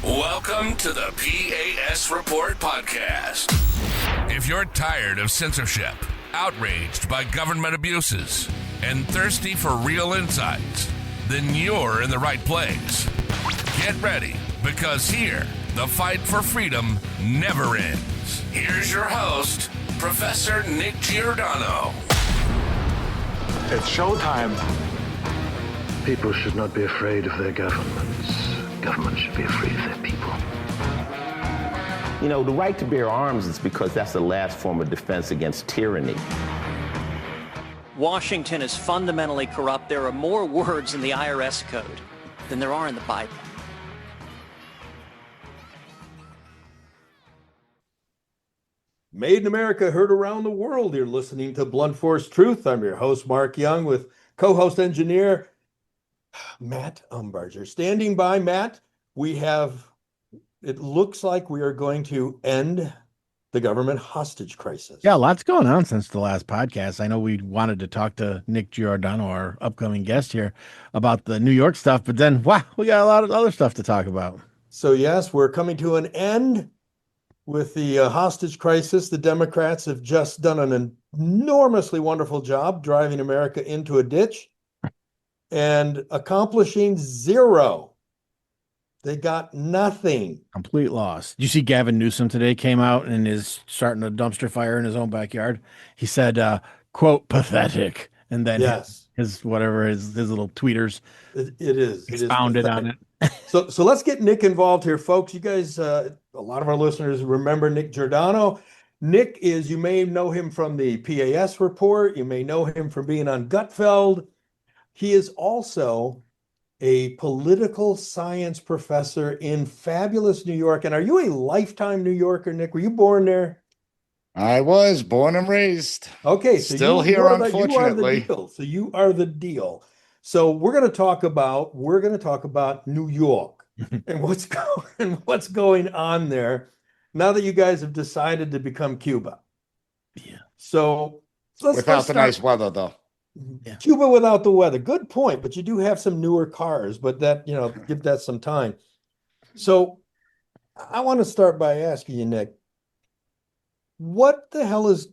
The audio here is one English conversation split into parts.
Welcome to the P.A.S. Report podcast. If you're tired of censorship, outraged by government abuses, and thirsty for real insights, then you're in the right place. Get ready, because here, the fight for freedom never ends. Here's your host, Professor Nick Giordano. It's showtime. People should not be afraid of their governments. Governments should be afraid of their people. You know, the right to bear arms is because that's the last form of defense against tyranny. Washington is fundamentally corrupt. There are more words in the IRS code than there are in the Bible. Made in America, heard around the world. You're listening to Blunt Force Truth. I'm your host, Mark Young, with co-host engineer Matt Umbarger. Standing by, Matt, it looks like we are going to end the government hostage crisis. Yeah, lots going on since the last podcast. I know we wanted to talk to Nick Giordano, our upcoming guest here, about the New York stuff, but then, wow, we got a lot of other stuff to talk about. So yes, we're coming to an end with the hostage crisis. The Democrats have just done an enormously wonderful job driving America into a ditch and accomplishing zero. They got nothing. Complete loss. Did you see Gavin Newsom today came out and is starting a dumpster fire in his own backyard? He said, quote, pathetic. And then yes, his little tweeters it is expounded on it. So let's get Nick involved here, folks. You guys, a lot of our listeners remember Nick Giordano. Nick you may know him from the P.A.S. report. You may know him from being on Gutfeld. He is also a political science professor in fabulous New York. And are you a lifetime New Yorker, Nick? Were you born there? I was born and raised. Okay, so still here, unfortunately. You are the deal. So you are the deal. So we're going to talk about New York and what's going on there now that you guys have decided to become Cuba. Yeah. So without the nice weather, though. Yeah. Cuba without the weather. Good point. But you do have some newer cars, but that, give that some time. So I want to start by asking you, Nick, what the hell is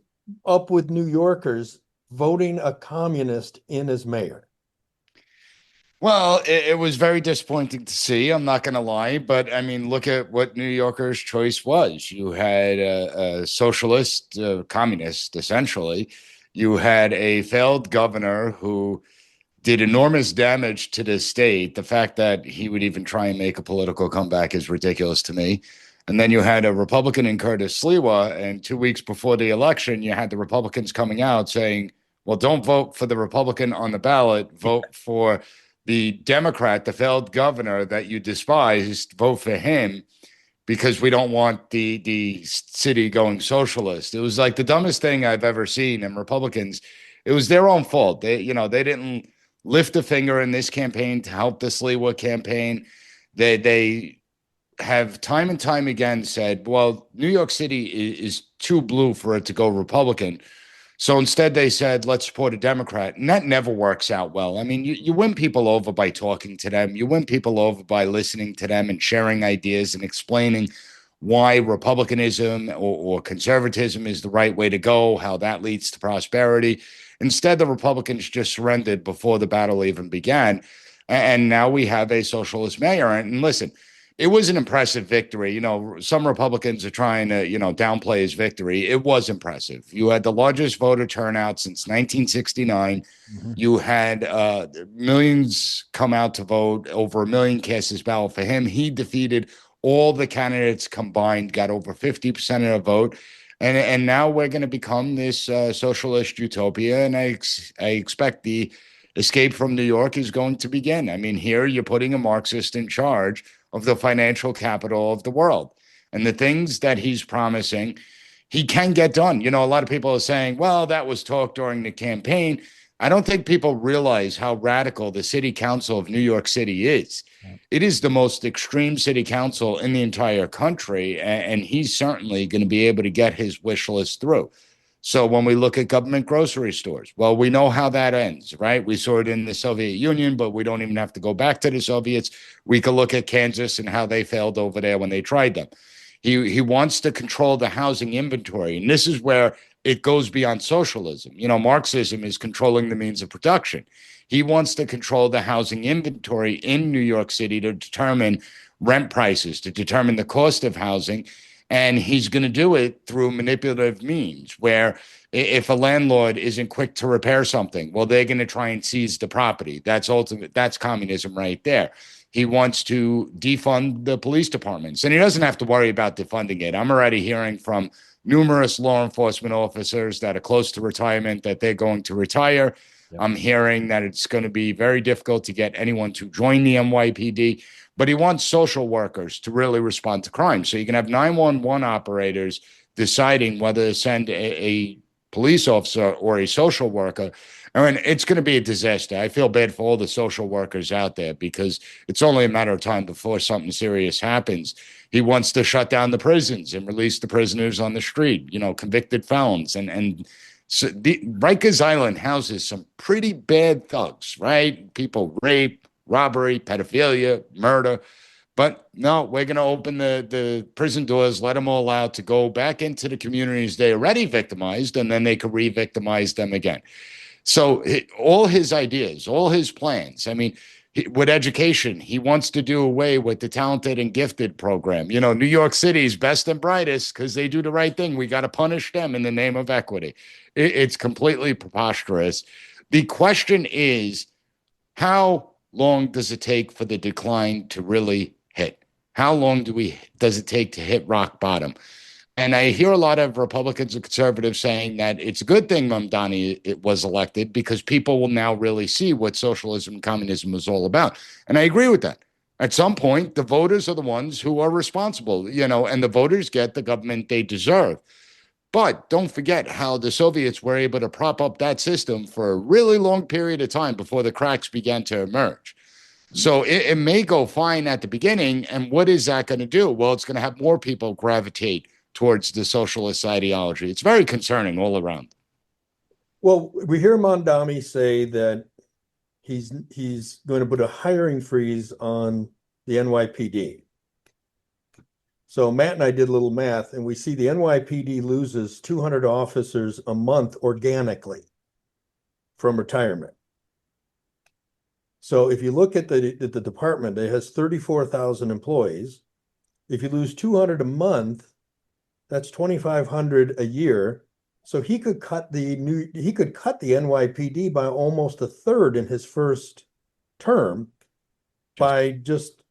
up with New Yorkers voting a communist in as mayor? Well, it was very disappointing to see. I'm not going to lie. But I mean, look at what New Yorkers' choice was. You had a socialist, communist, essentially. You had a failed governor who did enormous damage to the state. The fact that he would even try and make a political comeback is ridiculous to me. And then you had a Republican in Curtis Sliwa, and 2 weeks before the election, you had the Republicans coming out saying, well, don't vote for the Republican on the ballot, vote for the Democrat, the failed governor that you despised, vote for him, because we don't want the city going socialist. It was like the dumbest thing I've ever seen. And Republicans, it was their own fault. They didn't lift a finger in this campaign to help the Sliwa campaign. They have time and time again said, well, New York City is too blue for it to go Republican. So instead they said, let's support a Democrat. And that never works out well. I mean, you win people over by talking to them. You win people over by listening to them and sharing ideas and explaining why Republicanism or conservatism is the right way to go, how that leads to prosperity. Instead, the Republicans just surrendered before the battle even began. And now we have a socialist mayor. And listen, it was an impressive victory. Some Republicans are trying to, downplay his victory. It was impressive. You had the largest voter turnout since 1969. Mm-hmm. You had millions come out to vote, over 1 million cast his ballot for him. He defeated all the candidates combined, got over 50% of the vote. And now we're going to become this socialist utopia. And I expect the escape from New York is going to begin. I mean, here you're putting a Marxist in charge of the financial capital of the world. And the things that he's promising, he can get done. A lot of people are saying, well, that was talk during the campaign. I don't think people realize how radical the city council of New York City is. It is the most extreme city council in the entire country, and he's certainly going to be able to get his wish list through. So when we look at government grocery stores, well, we know how that ends, right? We saw it in the Soviet Union, but we don't even have to go back to the Soviets. We could look at Kansas and how they failed over there when they tried them. He wants to control the housing inventory. And this is where it goes beyond socialism. You know, Marxism is controlling the means of production. He wants to control the housing inventory in New York City to determine rent prices, to determine the cost of housing. And he's going to do it through manipulative means where if a landlord isn't quick to repair something, well, they're going to try and seize the property. That's communism right there. He wants to defund the police departments, and he doesn't have to worry about defunding it. I'm already hearing from numerous law enforcement officers that are close to retirement that they're going to retire. Yep. I'm hearing that it's going to be very difficult to get anyone to join the NYPD, but he wants social workers to really respond to crime. So you can have 911 operators deciding whether to send a police officer or a social worker. I mean, it's going to be a disaster. I feel bad for all the social workers out there because it's only a matter of time before something serious happens. He wants to shut down the prisons and release the prisoners on the street, you know, convicted felons. And so Rikers Island houses some pretty bad thugs, right? People rape, robbery, pedophilia, murder. But no, we're going to open the prison doors, let them all out to go back into the communities they already victimized, and then they could re-victimize them again. So all his ideas, all his plans, I mean, with education, he wants to do away with the talented and gifted program. You know, New York City's best and brightest because they do the right thing. We got to punish them in the name of equity. It's completely preposterous. The question is, how long does it take for the decline to really hit? How long does it take to hit rock bottom? And I hear a lot of Republicans and conservatives saying that it's a good thing Mamdani was elected because people will now really see what socialism and communism is all about. And I agree with that. At some point, the voters are the ones who are responsible, you know, and the voters get the government they deserve. But don't forget how the Soviets were able to prop up that system for a really long period of time before the cracks began to emerge. So it may go fine at the beginning. And what is that going to do? Well, it's going to have more people gravitate towards the socialist ideology. It's very concerning all around. Well, we hear Mamdani say that he's going to put a hiring freeze on the NYPD. So Matt and I did a little math, and we see the NYPD loses 200 officers a month organically from retirement. So if you look at the department, it has 34,000 employees. If you lose 200 a month, that's 2,500 a year. So he could cut the NYPD by almost a third in his first term by just,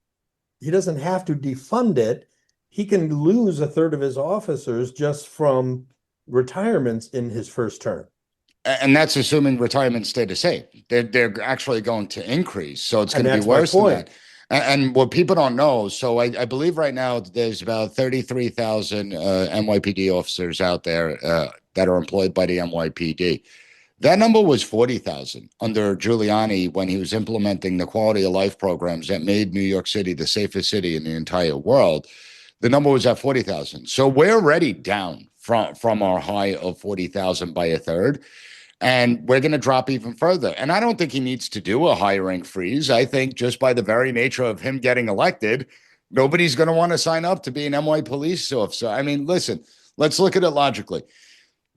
he doesn't have to defund it. He can lose a third of his officers just from retirements in his first term. And that's assuming retirements stay the same. They're actually going to increase. So it's going to be worse than that. And what people don't know, so I believe right now there's about 33,000 NYPD officers out there that are employed by the NYPD. That number was 40,000 under Giuliani when he was implementing the quality of life programs that made New York City the safest city in the entire world. The number was at 40,000. So we're already down from our high of 40,000 by a third. And we're going to drop even further. And I don't think he needs to do a hiring freeze. I think just by the very nature of him getting elected, nobody's going to want to sign up to be an NY police officer. I mean, listen, let's look at it logically.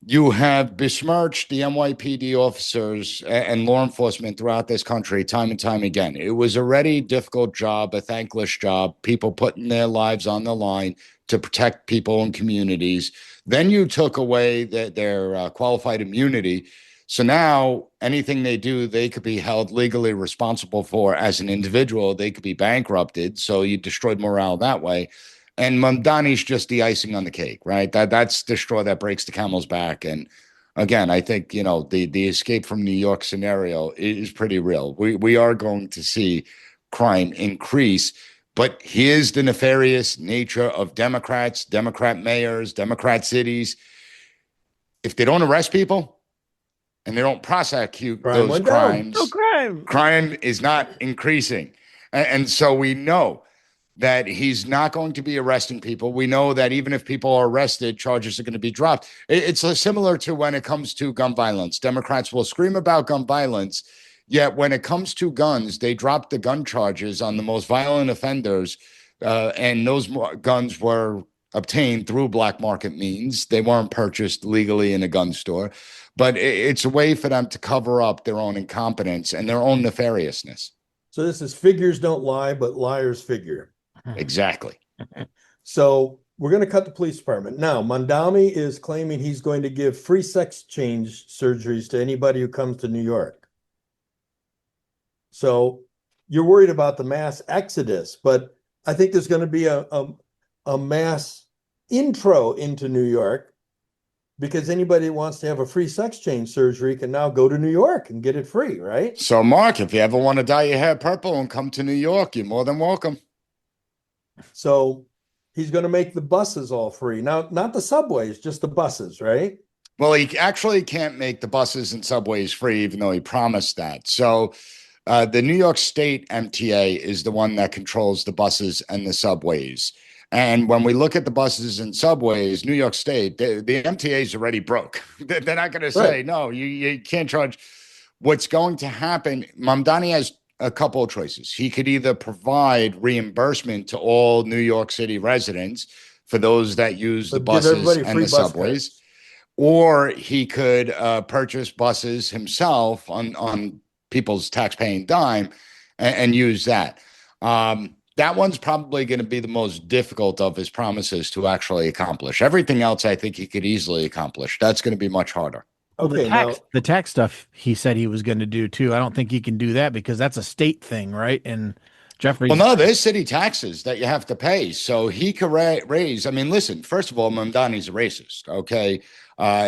You have besmirched the NYPD officers and law enforcement throughout this country time and time again. It was already a difficult job, a thankless job, people putting their lives on the line to protect people and communities. Then you took away their qualified immunity. So now anything they do, they could be held legally responsible for as an individual. They could be bankrupted. So you destroyed morale that way. And Mamdani's just the icing on the cake, right? That's the straw that breaks the camel's back. And again, I think, you know, the escape from New York scenario is pretty real. We are going to see crime increase. But here's the nefarious nature of Democrats, Democrat mayors, Democrat cities. If they don't arrest people, and they don't prosecute those crimes, crime is not increasing. And so we know that he's not going to be arresting people. We know that even if people are arrested, charges are going to be dropped. It's similar to when it comes to gun violence. Democrats will scream about gun violence, yet when it comes to guns, they drop the gun charges on the most violent offenders, and those guns were obtained through black market means. They weren't purchased legally in a gun store, but it's a way for them to cover up their own incompetence and their own nefariousness. So this is figures don't lie, but liars figure. Exactly. So we're going to cut the police department. Now, Mamdani is claiming he's going to give free sex change surgeries to anybody who comes to New York. So you're worried about the mass exodus, but I think there's going to be a mass intro into New York, because anybody who wants to have a free sex change surgery can now go to New York and get it free, right? So, Mark, if you ever want to dye your hair purple and come to New York, you're more than welcome. So he's going to make the buses all free. Now, not the subways, just the buses, right? Well, he actually can't make the buses and subways free, even though he promised that. So the New York State MTA is the one that controls the buses and the subways. And when we look at the buses and subways, New York State, the MTA is already broke. They're not going to say, right, no, you can't charge. What's going to happen, Mamdani has a couple of choices. He could either provide reimbursement to all New York City residents for those that use the buses and the subways, or he could purchase buses himself on people's tax-paying dime and use that. That one's probably going to be the most difficult of his promises to actually accomplish. Everything else, I think he could easily accomplish. That's going to be much harder. Okay, well, the tax stuff he said he was going to do too. I don't think he can do that because that's a state thing, right? And Jeffrey, well, no, there's city taxes that you have to pay, so he could raise. I mean, listen. First of all, Mamdani's a racist. Okay,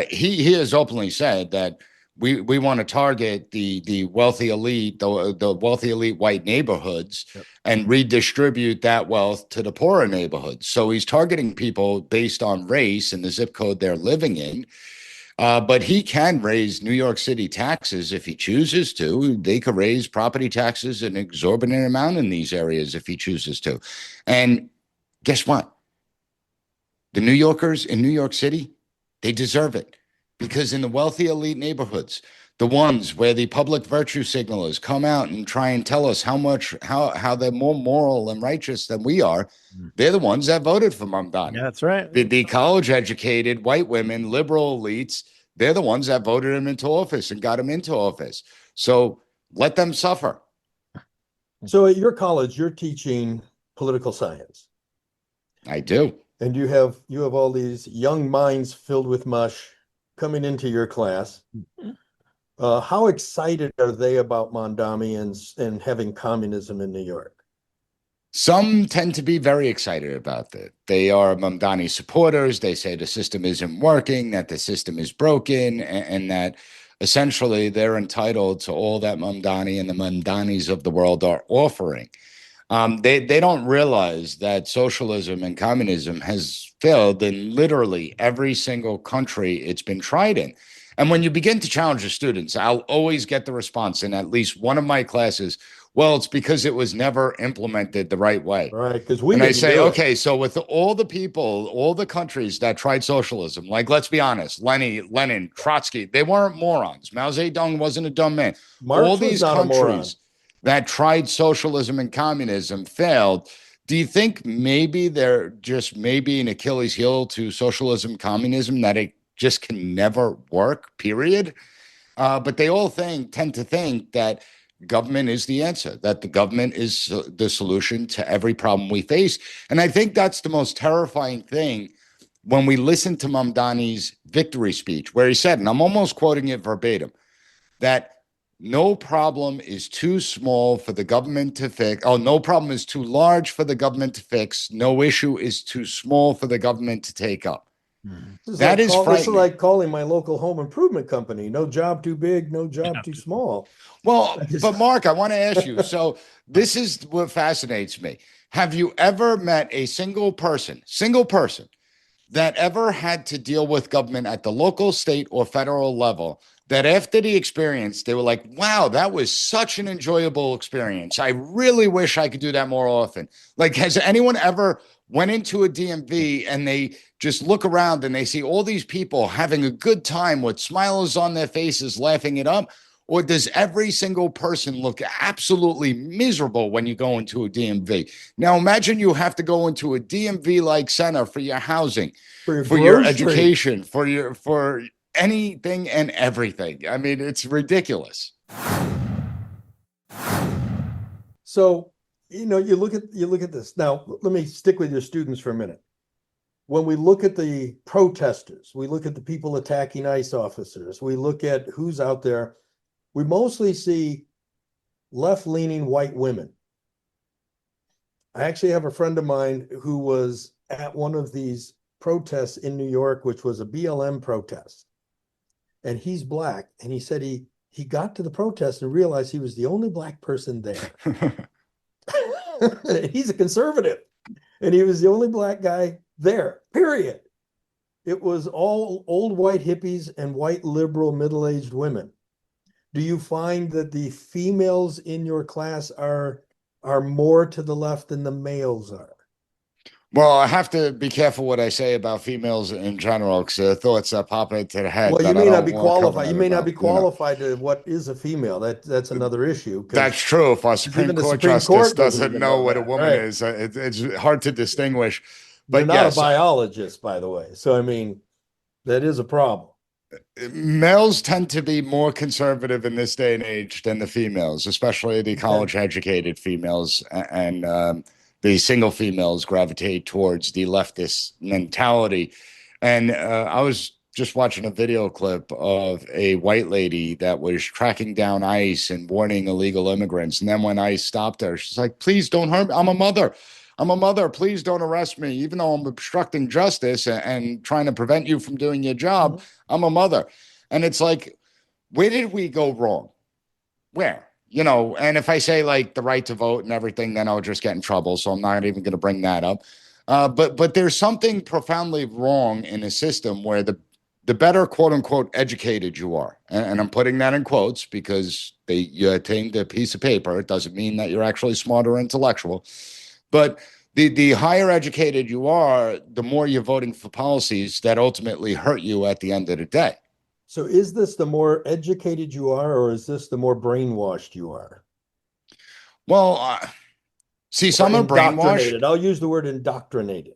he has openly said that we want to target the wealthy elite, the wealthy elite white neighborhoods, yep, and redistribute that wealth to the poorer neighborhoods. So he's targeting people based on race and the zip code they're living in. But he can raise New York City taxes if he chooses to. They could raise property taxes an exorbitant amount in these areas if he chooses to. And guess what? The New Yorkers in New York City, they deserve it. Because in the wealthy elite neighborhoods, the ones where the public virtue signalers come out and try and tell us how they're more moral and righteous than we are, they're the ones that voted for Mamdani. Yeah, that's right. The college-educated white women, liberal elites, they're the ones that voted him into office and got him into office. So let them suffer. So at your college, you're teaching political science. I do. And you have all these young minds filled with mush coming into your class. How excited are they about Mamdani and having communism in New York? Some tend to be very excited about that. They are Mamdani supporters. They say the system isn't working, that the system is broken, and that essentially they're entitled to all that Mamdani and the Mamdanis of the world are offering. They don't realize that socialism and communism has failed in literally every single country it's been tried in. And when you begin to challenge the students, I'll always get the response in at least one of my classes, well, it's because it was never implemented the right way. Right, because I say, okay, so with all the people, all the countries that tried socialism, like, let's be honest, Lenin, Trotsky, they weren't morons. Mao Zedong wasn't a dumb man. Marx all these countries that tried socialism and communism failed. Do you think maybe they're just maybe an Achilles heel to socialism, communism, that it just can never work, period? But they all tend to think that government is the answer, that the government is the solution to every problem we face. And I think that's the most terrifying thing when we listen to Mamdani's victory speech, where he said, and I'm almost quoting it verbatim, that no problem is too small for the government to fix. Oh, no problem is too large for the government to fix. No issue is too small for the government to take up. That is frightening. This is like calling my local home improvement company. No job too big, no job too small. Well, but Mark, I want to ask you. So this is what fascinates me. Have you ever met a single person that ever had to deal with government at the local, state, or federal level that after the experience, they were like, wow, that was such an enjoyable experience. I really wish I could do that more often. Like, has anyone ever went into a DMV and they just look around and they see all these people having a good time with smiles on their faces, laughing it up? Or does every single person look absolutely miserable when you go into a DMV? Now, imagine you have to go into a DMV-like center for your housing, for your education, for anything and everything. I mean, it's ridiculous. So, you look at this. Now, let me stick with your students for a minute. When we look at the protesters, we look at the people attacking ICE officers, we look at who's out there, we mostly see left-leaning white women. I actually have a friend of mine who was at one of these protests in New York, which was a BLM protest. And he's black. And he said he got to the protest and realized he was the only black person there. He's a conservative. And he was the only black guy there, period. It was all old white hippies and white liberal middle-aged women. Do you find that the females in your class are more to the left than the males are? Well, I have to be careful what I say about females in general, because there are thoughts that pop into the head. Well, you that may I not don't be want to cover qualified. that You may not about, be qualified to what is a female. That's another issue. That's true. If our Supreme even the Court Supreme justice Court doesn't know what a that, woman right? is, it's hard to distinguish. You're But not yes, a biologist, by the way. So, I mean, that is a problem. males tend to be more conservative in this day and age than the females, especially the college-educated females, and the single females gravitate towards the leftist mentality. And I was just watching a video clip of a white lady that was tracking down ICE and warning illegal immigrants. And then when ICE stopped her, she's like, please don't hurt me. I'm a mother. I'm a mother. Please don't arrest me. Even though I'm obstructing justice and trying to prevent you from doing your job, I'm a mother. And it's like, where did we go wrong? Where? And if I say like the right to vote and everything, then I'll just get in trouble. So I'm not even going to bring that up. But there's something profoundly wrong in a system where the better, quote unquote, educated you are, and I'm putting that in quotes because you attained a piece of paper. It doesn't mean that you're actually smart or intellectual. But the higher educated you are, the more you're voting for policies that ultimately hurt you at the end of the day. So is this the more educated you are, or is this the more brainwashed you are? Well, see, some are brainwashed. I'll use the word indoctrinated.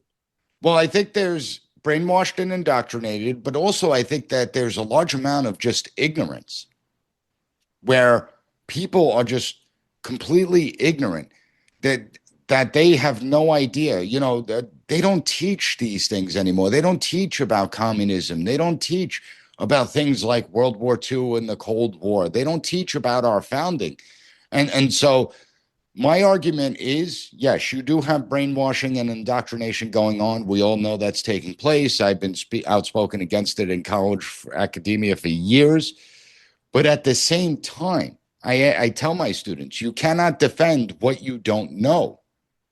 Well, I think there's brainwashed and indoctrinated, but also I think that there's a large amount of just ignorance where people are just completely ignorant that they have no idea, that they don't teach these things anymore. They don't teach about communism. They don't teach about things like World War II and the Cold War. They don't teach about our founding. And so my argument is, yes, you do have brainwashing and indoctrination going on. We all know that's taking place. I've been outspoken against it in college academia for years. But at the same time, I tell my students, you cannot defend what you don't know.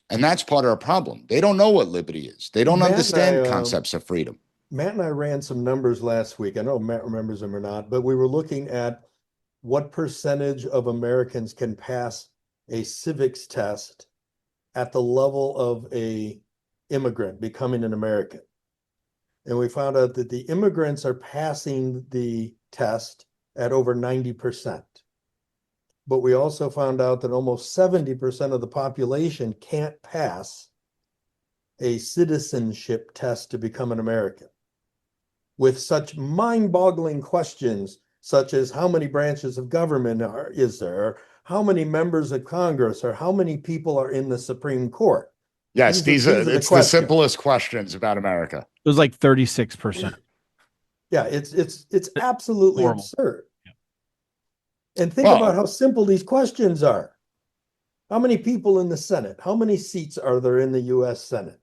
And that's part of our problem. They don't know what liberty is. They don't understand concepts of freedom. Matt and I ran some numbers last week. I know Matt remembers them or not, but we were looking at what percentage of Americans can pass a civics test at the level of a immigrant becoming an American. And we found out that the immigrants are passing the test at over 90%. But we also found out that almost 70% of the population can't pass a citizenship test to become an American, with such mind-boggling questions such as how many branches of government is there, or how many members of Congress, or how many people are in the Supreme Court. Yes, it's the simplest questions about America. It was like 36%. Yeah, it's absolutely absurd. And think about how simple these questions are. How many people in the Senate? How many seats are there in the U.S. Senate?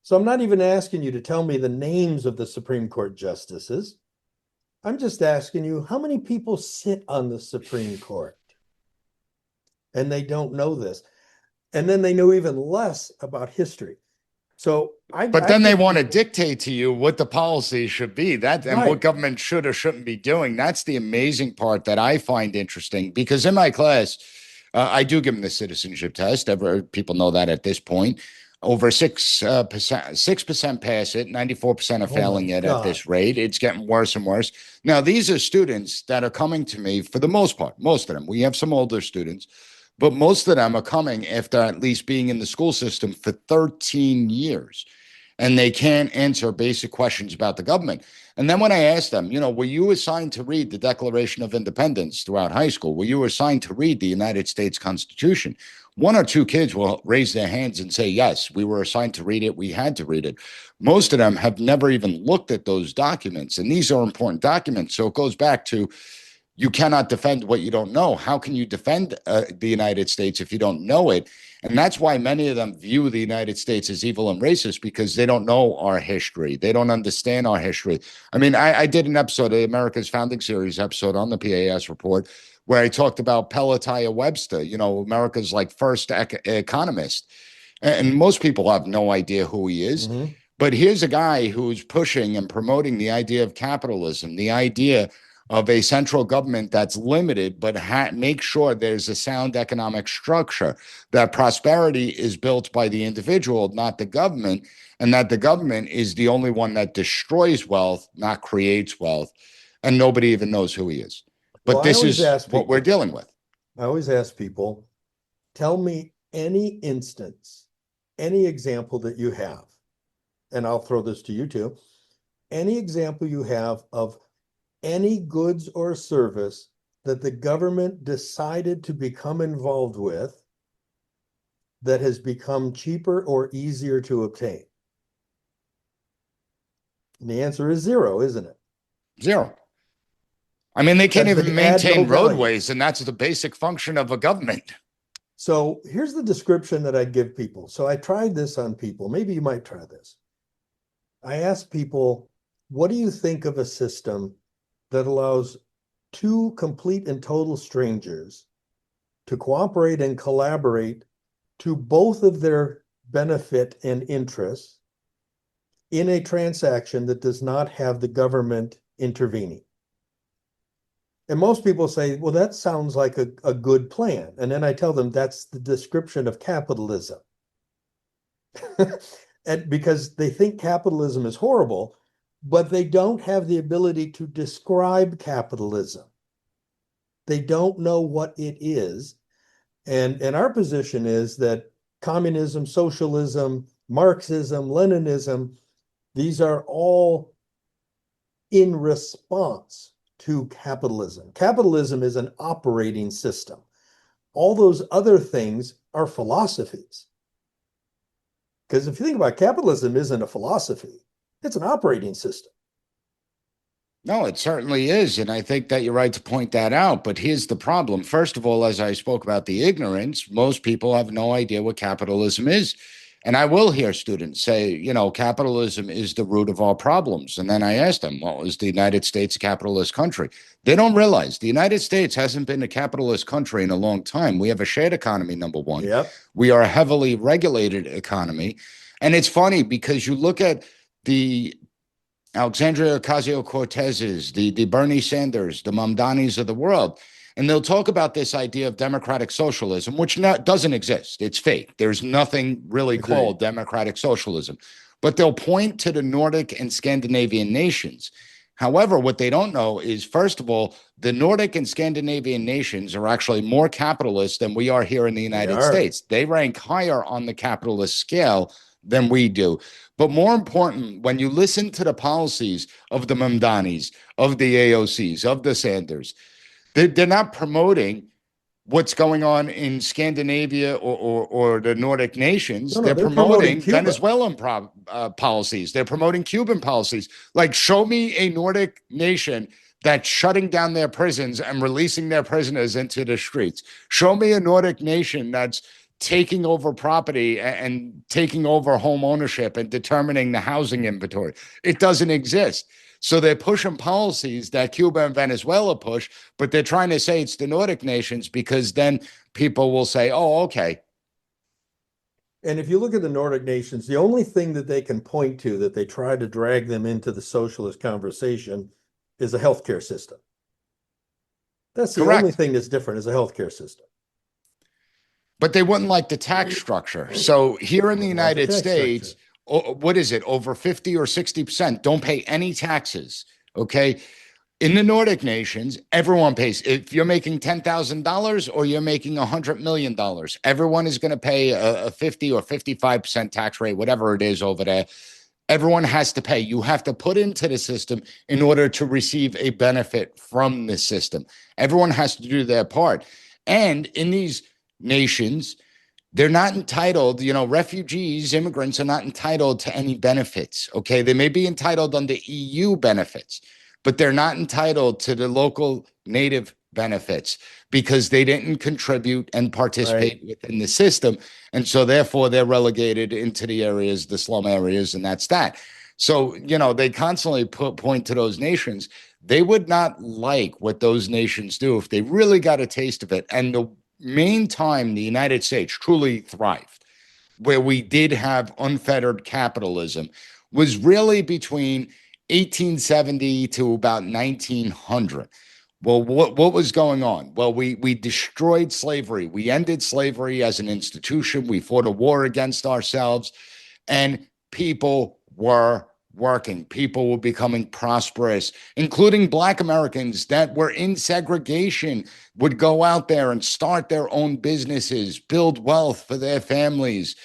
So I'm not even asking you to tell me the names of the Supreme Court justices. I'm just asking you, how many people sit on the Supreme Court? And they don't know this. And then they know even less about history. So But then they want to dictate to you what the policy should be, and Right. what government should or shouldn't be doing. That's the amazing part that I find interesting, because in my class, I do give them the citizenship test. People know that at this point. Over 6% pass it, 94% are failing it at this rate. It's getting worse and worse. Now, these are students that are coming to me for the most part, most of them. We have some older students, but most of them are coming after at least being in the school system for 13 years. And they can't answer basic questions about the government. And then when I asked them, were you assigned to read the Declaration of Independence throughout high school? Were you assigned to read the United States Constitution? One or two kids will raise their hands and say, yes, we were assigned to read it. We had to read it. Most of them have never even looked at those documents. And these are important documents. So it goes back to, you cannot defend what you don't know. How can you defend the United States if you don't know it? And that's why many of them view the United States as evil and racist, because they don't know our history. They don't understand our history. I mean, I did an episode, the America's Founding Series episode on the P.A.S. report, where I talked about Pelatiah Webster, America's first economist. And most people have no idea who he is. Mm-hmm. But here's a guy who's pushing and promoting the idea of capitalism, the idea of a central government that's limited, but make sure there's a sound economic structure, that prosperity is built by the individual, not the government, and that the government is the only one that destroys wealth, not creates wealth, and nobody even knows who he is. But this is what we're dealing with. I always ask people, tell me any instance, any example that you have, and I'll throw this to you too, any example you have of any goods or service that the government decided to become involved with that has become cheaper or easier to obtain? And the answer is zero, isn't it? Zero. I mean, they can't even maintain roadways, and that's the basic function of a government. So here's the description that I give people. So I tried this on people. Maybe you might try this. I asked people, what do you think of a system that allows two complete and total strangers to cooperate and collaborate to both of their benefit and interests in a transaction that does not have the government intervening? And most people say, well, that sounds like a good plan. And then I tell them that's the description of capitalism. And because they think capitalism is horrible, but they don't have the ability to describe capitalism. They don't know what it is. And our position is that communism, socialism, Marxism, Leninism, these are all in response to capitalism. Capitalism is an operating system. All those other things are philosophies. Because if you think about it, capitalism isn't a philosophy. It's an operating system. No, it certainly is. And I think that you're right to point that out. But here's the problem. First of all, as I spoke about the ignorance, most people have no idea what capitalism is. And I will hear students say, capitalism is the root of all problems. And then I ask them, well, is the United States a capitalist country? They don't realize the United States hasn't been a capitalist country in a long time. We have a shared economy, number one. Yep. We are a heavily regulated economy. And it's funny because you look at the Alexandria Ocasio-Cortez's, the Bernie Sanders, the Mamdanis of the world, and they'll talk about this idea of democratic socialism, which doesn't exist. It's fake. There's nothing really called democratic socialism. But they'll point to the Nordic and Scandinavian nations. However, what they don't know is, first of all, the Nordic and Scandinavian nations are actually more capitalist than we are here in the United States. They rank higher on the capitalist scale than we do. But more important, when you listen to the policies of the Mamdanis, of the AOCs, of the Sanders, they're not promoting what's going on in Scandinavia or the Nordic nations. No, they're promoting Cuba. Venezuelan policies. They're promoting Cuban policies. Like, show me a Nordic nation that's shutting down their prisons and releasing their prisoners into the streets. Show me a Nordic nation that's taking over property and taking over home ownership and determining the housing inventory. It doesn't exist. So they're pushing policies that Cuba and Venezuela push, but they're trying to say it's the Nordic nations because then people will say, oh, okay. And if you look at the Nordic nations, the only thing that they can point to that they try to drag them into the socialist conversation is a healthcare system. That's the only Correct. thing that's different is a healthcare system. But they wouldn't like the tax structure. So here in the They want the United tax States, structure. what is it? Over 50 or 60% don't pay any taxes. Okay. In the Nordic nations, everyone pays. If you're making $10,000 or you're making $100 million, everyone is going to pay a 50 or 55% tax rate, whatever it is over there. Everyone has to pay. You have to put into the system in order to receive a benefit from the system. Everyone has to do their part. And in these nations, they're not entitled, refugees, immigrants are not entitled to any benefits. Okay. They may be entitled under EU benefits, but they're not entitled to the local native benefits because they didn't contribute and participate within the system. And so therefore they're relegated into the areas, the slum areas, and that's that. So, they constantly point to those nations. They would not like what those nations do if they really got a taste of it. And the main time the United States truly thrived, where we did have unfettered capitalism, was really between 1870 to about 1900. Well, what was going on? Well, we destroyed slavery. We ended slavery as an institution. We fought a war against ourselves, and people were working. People were becoming prosperous, including Black Americans that were in segregation would go out there and start their own businesses, build wealth for their families.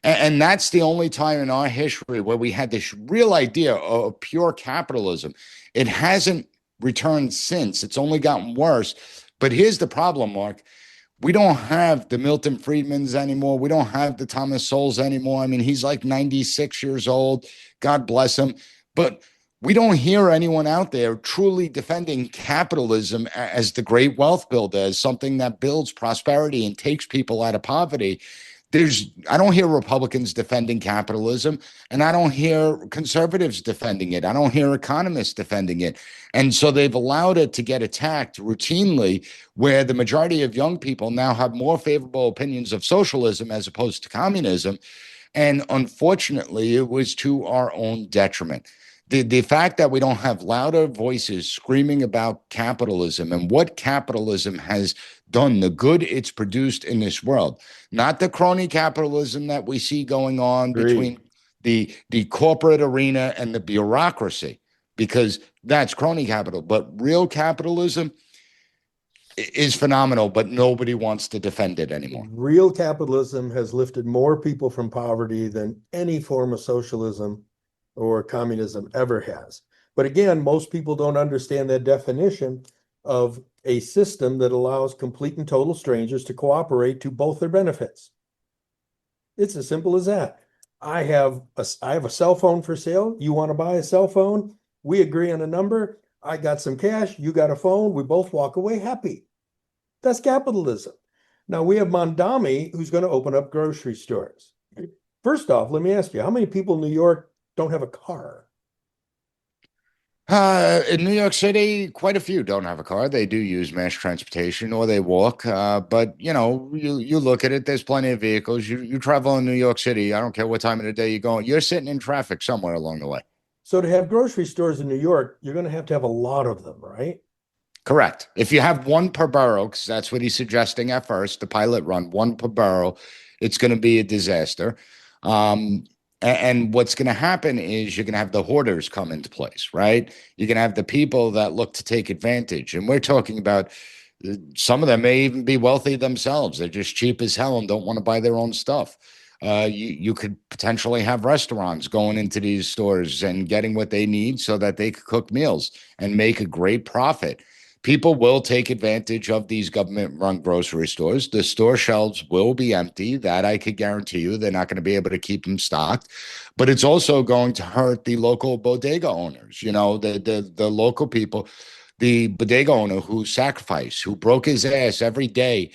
And that's the only time in our history where we had this real idea of pure capitalism. It hasn't returned since. It's only gotten worse. But here's the problem, Mark. We don't have the Milton Friedmans anymore. We don't have the Thomas Sowells anymore. I mean, he's like 96 years old. God bless him. But we don't hear anyone out there truly defending capitalism as the great wealth builder, as something that builds prosperity and takes people out of poverty. I don't hear Republicans defending capitalism, and I don't hear conservatives defending it. I don't hear economists defending it. And so they've allowed it to get attacked routinely, where the majority of young people now have more favorable opinions of socialism as opposed to communism. And unfortunately, it was to our own detriment. The fact that we don't have louder voices screaming about capitalism and what capitalism has done, the good it's produced in this world, not the crony capitalism that we see going on between the corporate arena and the bureaucracy, because that's crony capital. But real capitalism is phenomenal, but nobody wants to defend it anymore. Real capitalism has lifted more people from poverty than any form of socialism or communism ever has. But again, most people don't understand that definition of a system that allows complete and total strangers to cooperate to both their benefits. It's as simple as that. I have a cell phone for sale. You want to buy a cell phone? We agree on a number. I got some cash. You got a phone. We both walk away happy. That's capitalism. Now we have Mamdani, who's going to open up grocery stores. First off, let me ask you, how many people in New York don't have a car? In New York City, quite a few don't have a car. They do use mass transportation or they walk. But you look at it, there's plenty of vehicles. You travel in New York City, I don't care what time of the day you're going, you're sitting in traffic somewhere along the way. So to have grocery stores in New York, you're going to have a lot of them, right? Correct. If you have one per borough, because that's what he's suggesting at first, the pilot run, one per borough, it's going to be a disaster. And what's going to happen is you're going to have the hoarders come into place, right? You're going to have the people that look to take advantage. And we're talking about some of them may even be wealthy themselves. They're just cheap as hell and don't want to buy their own stuff. You could potentially have restaurants going into these stores and getting what they need so that they could cook meals and make a great profit. People will take advantage of these government-run grocery stores. The store shelves will be empty. That I could guarantee you. They're not going to be able to keep them stocked. But it's also going to hurt the local bodega owners, the local people, the bodega owner who sacrificed, who broke his ass every day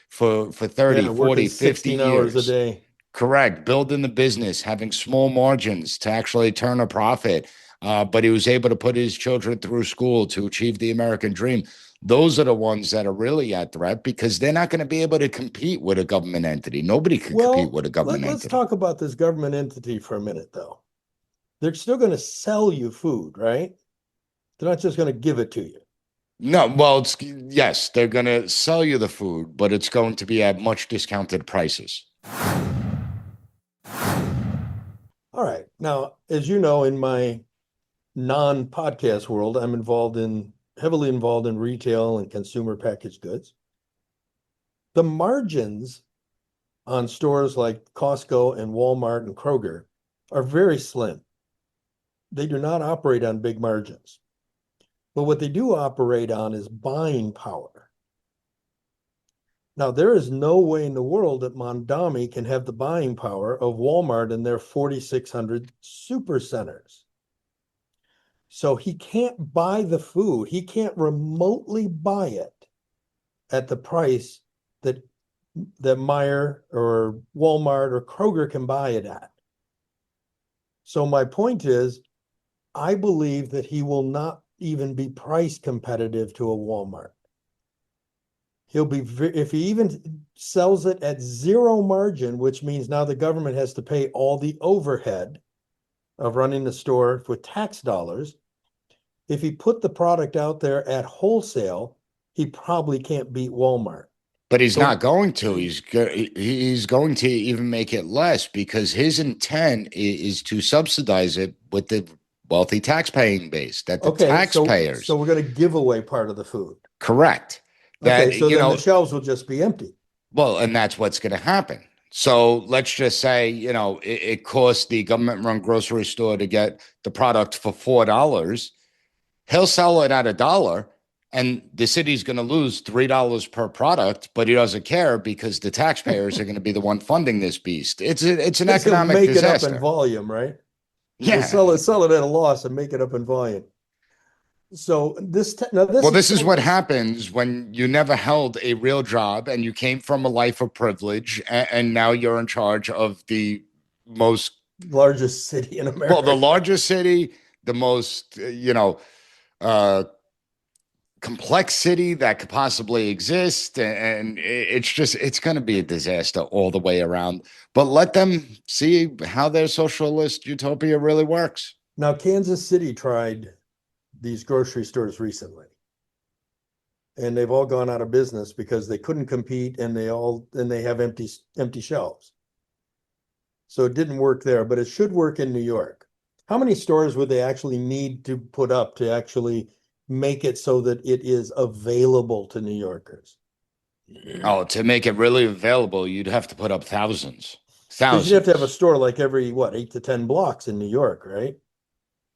for 30, 40, 50 years. hours a day. Correct. Building the business, having small margins to actually turn a profit. But he was able to put his children through school to achieve the American dream. Those are the ones that are really at threat because they're not going to be able to compete with a government entity. Nobody can compete with a government let's entity. talk about this government entity for a minute, though. They're still going to sell you food, right? They're not just going to give it to you. No, well, yes, they're going to sell you the food, but it's going to be at much discounted prices. All right. Now, as you know, in my non-podcast world, I'm heavily involved in retail and consumer packaged goods. The margins on stores like Costco and Walmart and Kroger are very slim. They do not operate on big margins. But what they do operate on is buying power. Now, there is no way in the world that Mamdani can have the buying power of Walmart and their 4,600 super centers. So he can't buy the food. He can't remotely buy it at the price that Meijer or Walmart or Kroger can buy it at. So my point is, I believe that he will not even be price competitive to a Walmart. He'll be, if he even sells it at zero margin, which means now the government has to pay all the overhead of running the store with tax dollars. If he put the product out there at wholesale, he probably can't beat Walmart. But he's not going to. He's going to even make it less because his intent is to subsidize it with the wealthy taxpaying base, that the taxpayers. So we're going to give away part of the food. Correct. That, okay, so then the shelves will just be empty. Well, and that's what's going to happen. So let's just say, it costs the government-run grocery store to get the product for $4. He'll sell it at $1, and the city's going to lose $3 per product, but he doesn't care because the taxpayers are going to be the one funding this beast. It's an economic make disaster. It up in volume, right? Yeah. We'll sell it at a loss and make it up in volume. So this is what happens when you never held a real job and you came from a life of privilege, and now you're in charge of the largest city in America. Well, the largest city, the most, complex city that could possibly exist. And it's going to be a disaster all the way around. But let them see how their socialist utopia really works. Now, Kansas City tried these grocery stores recently, and they've all gone out of business because they couldn't compete, and they have empty shelves. So it didn't work there, but it should work in New York. How many stores would they actually need to put up to actually make it so that it is available to New Yorkers? Oh, to make it really available, you'd have to put up thousands. You'd have to have a store like every 8 to 10 blocks in New York, right?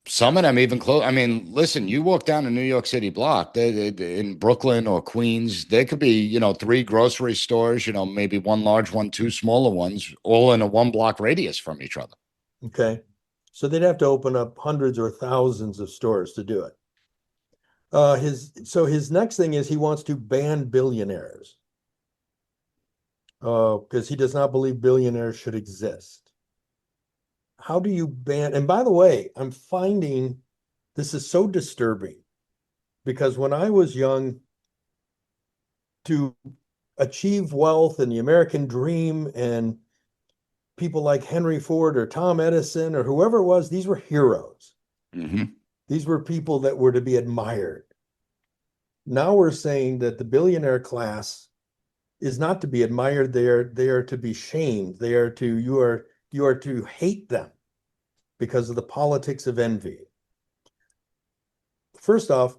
Some of them even close. I mean, listen, you walk down a New York City block, they in Brooklyn or Queens, there could be, 3 grocery stores, maybe one large one, 2 smaller ones, all in a 1-block radius from each other. Okay. So they'd have to open up hundreds or thousands of stores to do it. His next thing is he wants to ban billionaires. Because he does not believe billionaires should exist. How do you ban? And by the way, I'm finding this is so disturbing because when I was young, to achieve wealth and the American dream and people like Henry Ford or Tom Edison or whoever it was, these were heroes. Mm-hmm. These were people that were to be admired. Now we're saying that the billionaire class is not to be admired. They are to be shamed. You are to hate them because of the politics of envy. First off,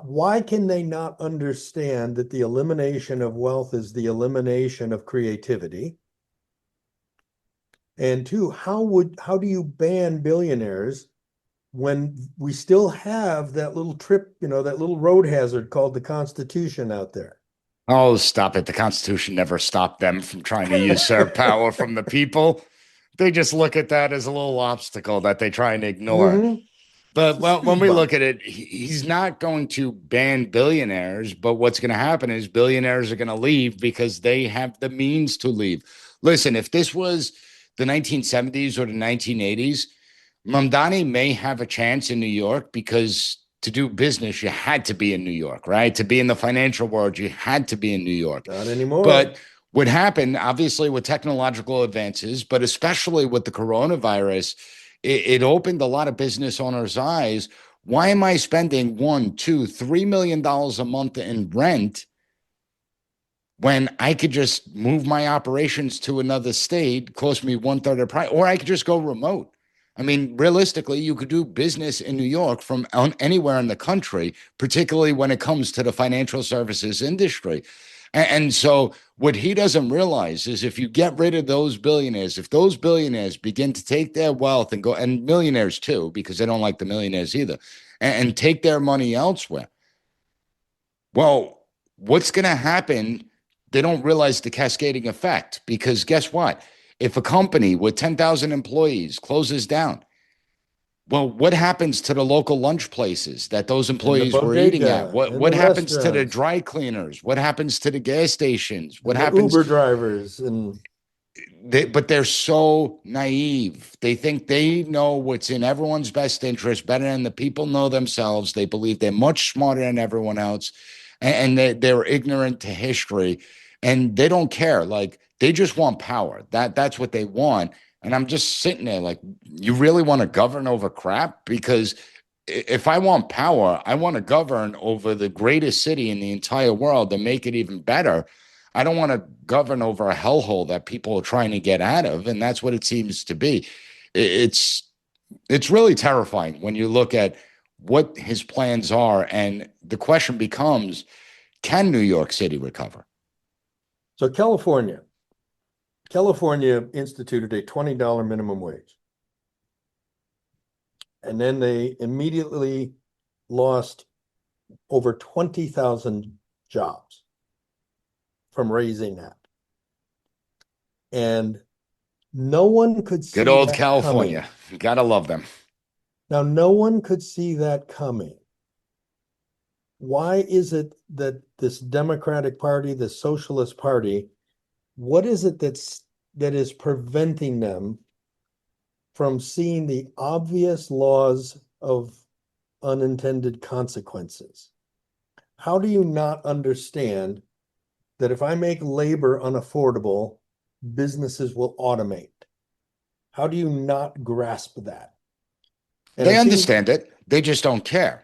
why can they not understand that the elimination of wealth is the elimination of creativity? And 2, how do you ban billionaires when we still have that little that little road hazard called the Constitution out there? Oh, stop it. The Constitution never stopped them from trying to usurp power from the people. They just look at that as a little obstacle that they try and ignore. Mm-hmm. But when we look at it, he's not going to ban billionaires, but what's going to happen is billionaires are going to leave because they have the means to leave. Listen, if this was the 1970s or the 1980s, Mamdani may have a chance in New York because to do business, you had to be in New York, right? To be in the financial world, you had to be in New York. Not anymore. But what happened, obviously, with technological advances, but especially with the coronavirus, it opened a lot of business owners' eyes. Why am I spending $1, $2, $3 million a month in rent when I could just move my operations to another state, cost me 1/3 of the price, or I could just go remote? I mean, realistically, you could do business in New York from anywhere in the country, particularly when it comes to the financial services industry. And so what he doesn't realize is if you get rid of those billionaires, if those billionaires begin to take their wealth and go, and millionaires too, because they don't like the millionaires either, and take their money elsewhere, well, what's going to happen? They don't realize the cascading effect, because guess what? If a company with 10,000 employees closes down, well, what happens to the local lunch places that those employees were eating at? What happens to the dry cleaners? What happens to the gas stations? What happens? Uber drivers But they're so naive. They think they know what's in everyone's best interest better than the people know themselves. They believe they're much smarter than everyone else, and they're ignorant to history, and they don't care. Like, they just want power. That's what they want. And I'm just sitting there like, you really want to govern over crap? Because if I want power, I want to govern over the greatest city in the entire world and make it even better. I don't want to govern over a hellhole that people are trying to get out of. And that's what it seems to be. It's really terrifying when you look at what his plans are. And the question becomes, can New York City recover? So California instituted a $20 minimum wage. And then they immediately lost over 20,000 jobs from raising that. And no one could see good old that California. coming. You gotta love them. Now, no one could see that coming. Why is it that this Democratic Party, the Socialist Party, what is it that is preventing them from seeing the obvious laws of unintended consequences? How do you not understand that if I make labor unaffordable, businesses will automate? How do you not grasp that? And they understand it. They just don't care.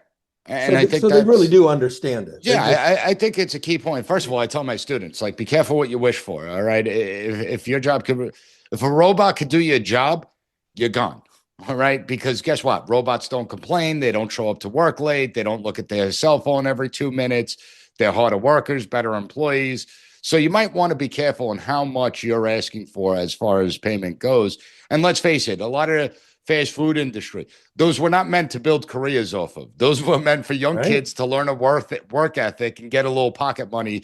And I think they really do understand it. Yeah, I think it's a key point. First of all, I tell my students, like, be careful what you wish for. All right. If your job if a robot could do your job, you're gone. All right. Because guess what? Robots don't complain. They don't show up to work late. They don't look at their cell phone every 2 minutes. They're harder workers, better employees. So you might want to be careful in how much you're asking for as far as payment goes. And let's face it, a lot of the fast food industry, those were not meant to build careers off of. Those were meant for young kids to learn a work ethic and get a little pocket money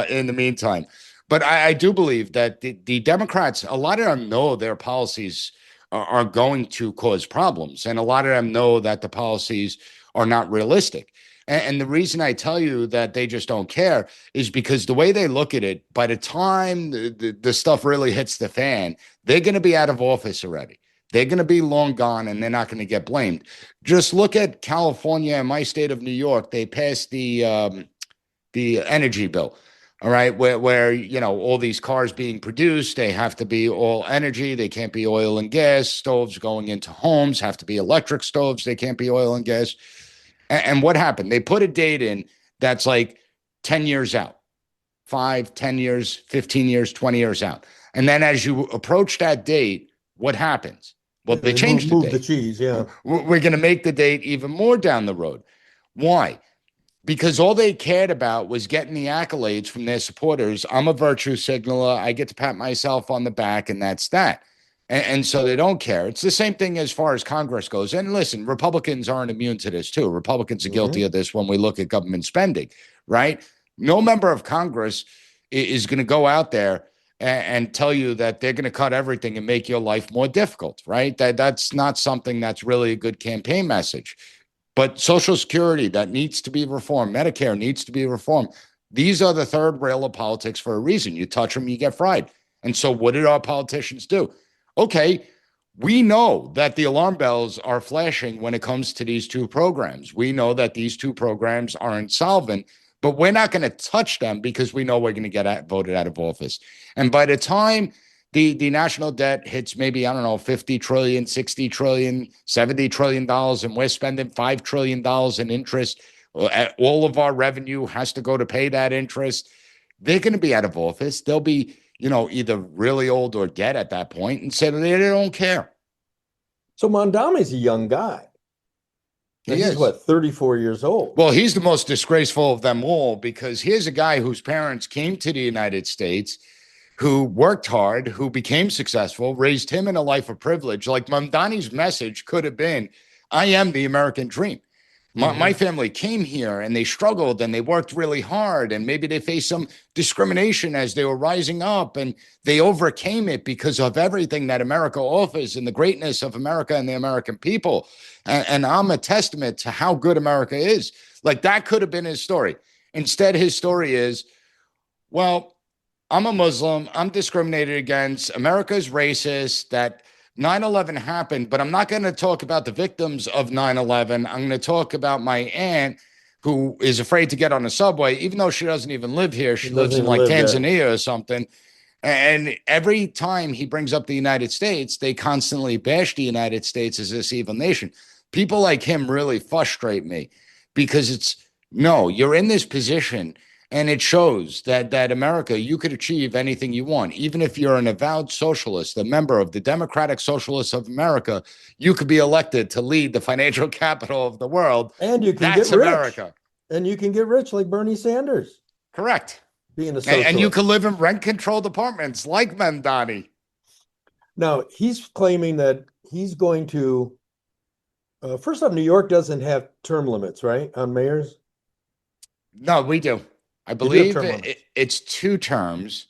in the meantime. But I do believe that the Democrats, a lot of them know their policies are going to cause problems. And a lot of them know that the policies are not realistic. And the reason I tell you that they just don't care is because the way they look at it, by the time the stuff really hits the fan, they're going to be out of office already. They're going to be long gone, and they're not going to get blamed. Just look at California and my state of New York. They passed the energy bill, all right, where you know, all these cars being produced, they have to be all energy. They can't be oil and gas. Stoves going into homes have to be electric stoves. They can't be oil and gas. And what happened? They put a date in that's like 10 years out, 5, 10 years, 15 years, 20 years out. And then as you approach that date, what happens? Well, they changed the date. The cheese, yeah. We're going to make the date even more down the road. Why? Because all they cared about was getting the accolades from their supporters. I'm a virtue signaler. I get to pat myself on the back, and that's that. And so they don't care. It's the same thing as far as Congress goes. And listen, Republicans aren't immune to this too. Republicans are guilty of this when we look at government spending, right? No member of Congress is going to go out there and tell you that they're going to cut everything and make your life more difficult, right? That's not something that's really a good campaign message. But Social Security, that needs to be reformed. Medicare needs to be reformed. These are the third rail of politics for a reason. You touch them, you get fried. And so what did our politicians do? Okay, We know that the alarm bells are flashing when it comes to these two programs. We know that these two programs are insolvent, but we're not going to touch them because we know we're going to get voted out of office. And by the time the national debt hits maybe, I don't know, 50 trillion, 60 trillion, 70 trillion dollars, and we're spending $5 trillion in interest, all of our revenue has to go to pay that interest. They're going to be out of office. They'll be, either really old or dead at that point, and say they don't care. So Mamdani's a young guy. He's what, 34 years old? Well, he's the most disgraceful of them all, because here's a guy whose parents came to the United States, who worked hard, who became successful, raised him in a life of privilege. Like Mamdani's message could have been, I am the American dream. My family came here and they struggled and they worked really hard, and maybe they faced some discrimination as they were rising up, and they overcame it because of everything that America offers and the greatness of America and the American people. And I'm a testament to how good America is. Like, that could have been his story. Instead, his story is, well, I'm a Muslim, I'm discriminated against, America's racist, that 9/11 happened, but I'm not going to talk about the victims of 9/11. I'm going to talk about my aunt who is afraid to get on a subway, even though she doesn't even live here. She lives in like Tanzania or something. And every time he brings up the United States, they constantly bash the United States as this evil nation. People like him really frustrate me, because no, you're in this position. And it shows that America, you could achieve anything you want. Even if you're an avowed socialist, a member of the Democratic Socialists of America, you could be elected to lead the financial capital of the world. And you can get rich. America. And you can get rich like Bernie Sanders. Correct. Being a socialist. And you can live in rent-controlled apartments like Mamdani. Now, he's claiming that he's going to, first off, New York doesn't have term limits, right, on mayors? No, we do. I believe it's 2 terms.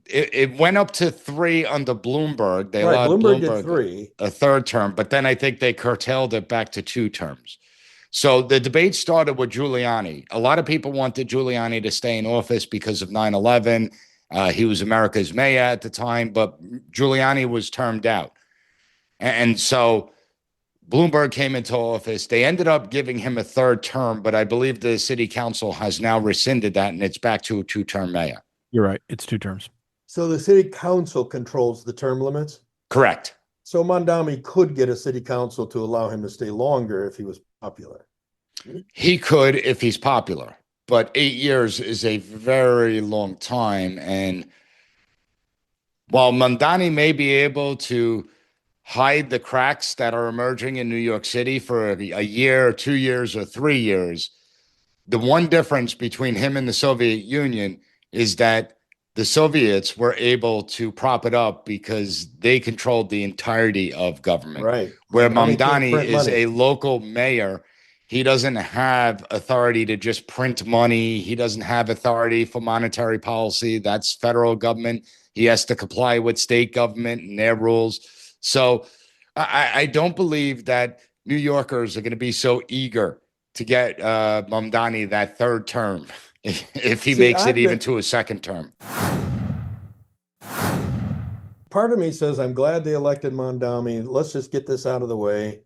It went up to 3 under Bloomberg. They allowed Bloomberg did 3. A 3rd term, but then I think they curtailed it back to 2 terms. So the debate started with Giuliani. A lot of people wanted Giuliani to stay in office because of 9/11. He was America's mayor at the time, but Giuliani was termed out. And so Bloomberg came into office. They ended up giving him a 3rd term, but I believe the city council has now rescinded that, and it's back to a 2-term mayor. You're right. It's 2 terms. So the city council controls the term limits? Correct. So Mamdani could get a city council to allow him to stay longer if he was popular. He could if he's popular, but 8 years is a very long time. And while Mamdani may be able to hide the cracks that are emerging in New York City for a year, 2 years, or 3 years, the one difference between him and the Soviet Union is that the Soviets were able to prop it up because they controlled the entirety of government. Right. Where Mamdani is a local mayor, he doesn't have authority to just print money. He doesn't have authority for monetary policy. That's federal government. He has to comply with state government and their rules. So I don't believe that New Yorkers are going to be so eager to get Mamdani that 3rd term if he makes it even to a 2nd term. Part of me says, I'm glad they elected Mamdani. Let's just get this out of the way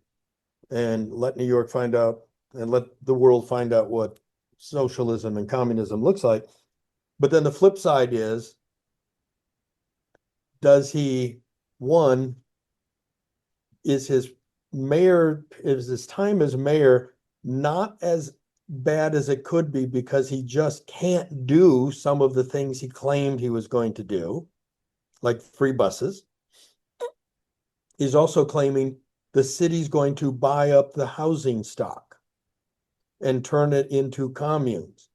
and let New York find out and let the world find out what socialism and communism looks like. But then the flip side is, does he, one, is his time as mayor not as bad as it could be because he just can't do some of the things he claimed he was going to do, like free buses? He's also claiming the city's going to buy up the housing stock and turn it into communes.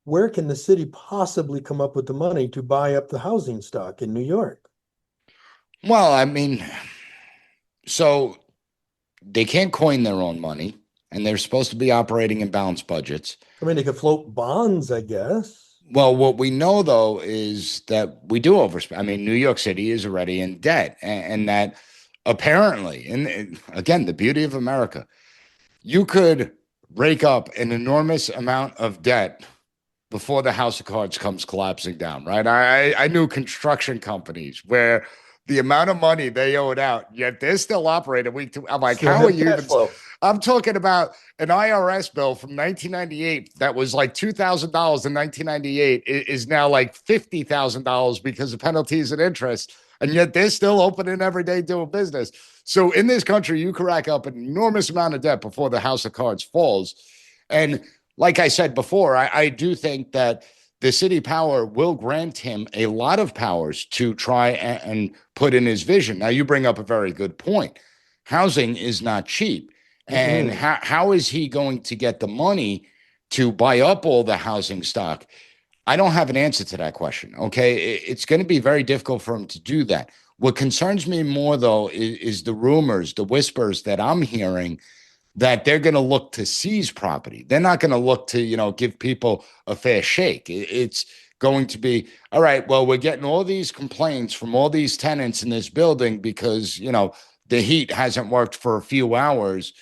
Where can the city possibly come up with the money to buy up the housing stock in New York? Well, I mean, so they can't coin their own money, and they're supposed to be operating in balanced budgets. I mean, they could float bonds, I guess. Well, what we know, though, is that we do overspend. I mean, New York City is already in debt, and that apparently, and again, the beauty of America, you could rake up an enormous amount of debt before the house of cards comes collapsing down, right? I knew construction companies where the amount of money they owed out, yet they're still operating week to. I'm like, Still how have are you cash even? flow. I'm talking about an IRS bill from 1998 that was like $2,000 in 1998 is now like $50,000 because of penalties and interest. And yet they're still opening every day doing business. So in this country, you can rack up an enormous amount of debt before the house of cards falls. And like I said before, I do think that the city power will grant him a lot of powers to try and put in his vision. Now, you bring up a very good point. Housing is not cheap. And how is he going to get the money to buy up all the housing stock? I don't have an answer to that question. Okay. It's going to be very difficult for him to do that. What concerns me more, though, is the rumors, the whispers that I'm hearing that they're going to look to seize property. They're not going to look to, give people a fair shake. It's going to be, all right, well, we're getting all these complaints from all these tenants in this building because, the heat hasn't worked for a few hours.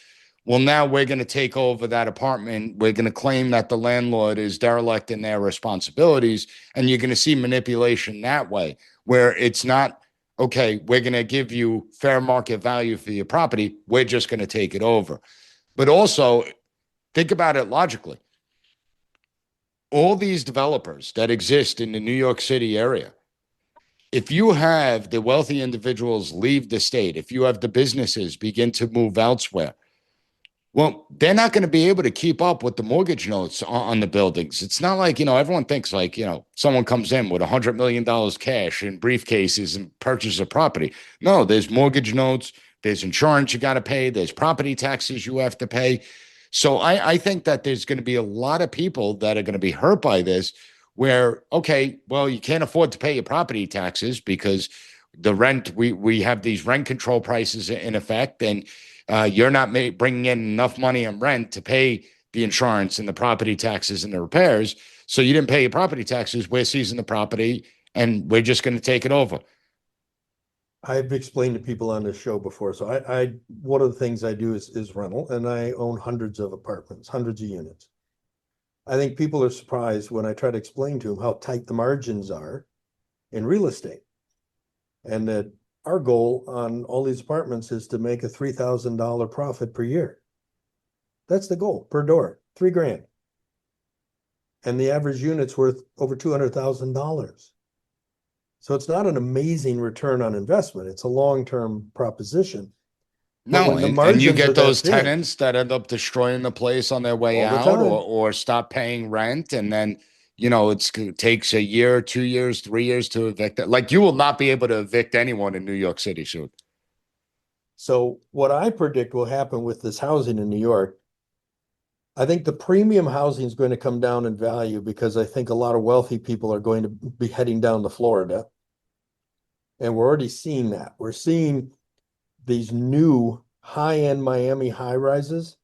Well, now we're going to take over that apartment. We're going to claim that the landlord is derelict in their responsibilities. And you're going to see manipulation that way, where it's not, okay, we're going to give you fair market value for your property. We're just going to take it over. But also, think about it logically. All these developers that exist in the New York City area, if you have the wealthy individuals leave the state, if you have the businesses begin to move elsewhere, well, they're not going to be able to keep up with the mortgage notes on the buildings. It's not like, everyone thinks like, someone comes in with $100 million cash in briefcases and purchases a property. No, there's mortgage notes, there's insurance you got to pay, there's property taxes you have to pay. So I think that there's going to be a lot of people that are going to be hurt by this where, okay, well, you can't afford to pay your property taxes because the rent, we have these rent control prices in effect, and you're not bringing in enough money in rent to pay the insurance and the property taxes and the repairs. So you didn't pay your property taxes. We're seizing the property and we're just going to take it over. I've explained to people on this show before. So I one of the things I do is rental, and I own hundreds of apartments, hundreds of units. I think people are surprised when I try to explain to them how tight the margins are in real estate, and that our goal on all these apartments is to make a $3,000 profit per year. That's the goal per door, $3,000. And the average unit's worth over $200,000. So it's not an amazing return on investment. It's a long-term proposition. No, and you get those tenants that end up destroying the place on their way out or stop paying rent. And then, it takes a year, 2 years, 3 years to evict it. Like, you will not be able to evict anyone in New York City soon. So what I predict will happen with this housing in New York, I think the premium housing is going to come down in value because I think a lot of wealthy people are going to be heading down to Florida. And we're already seeing that. We're seeing these new high-end Miami high-rises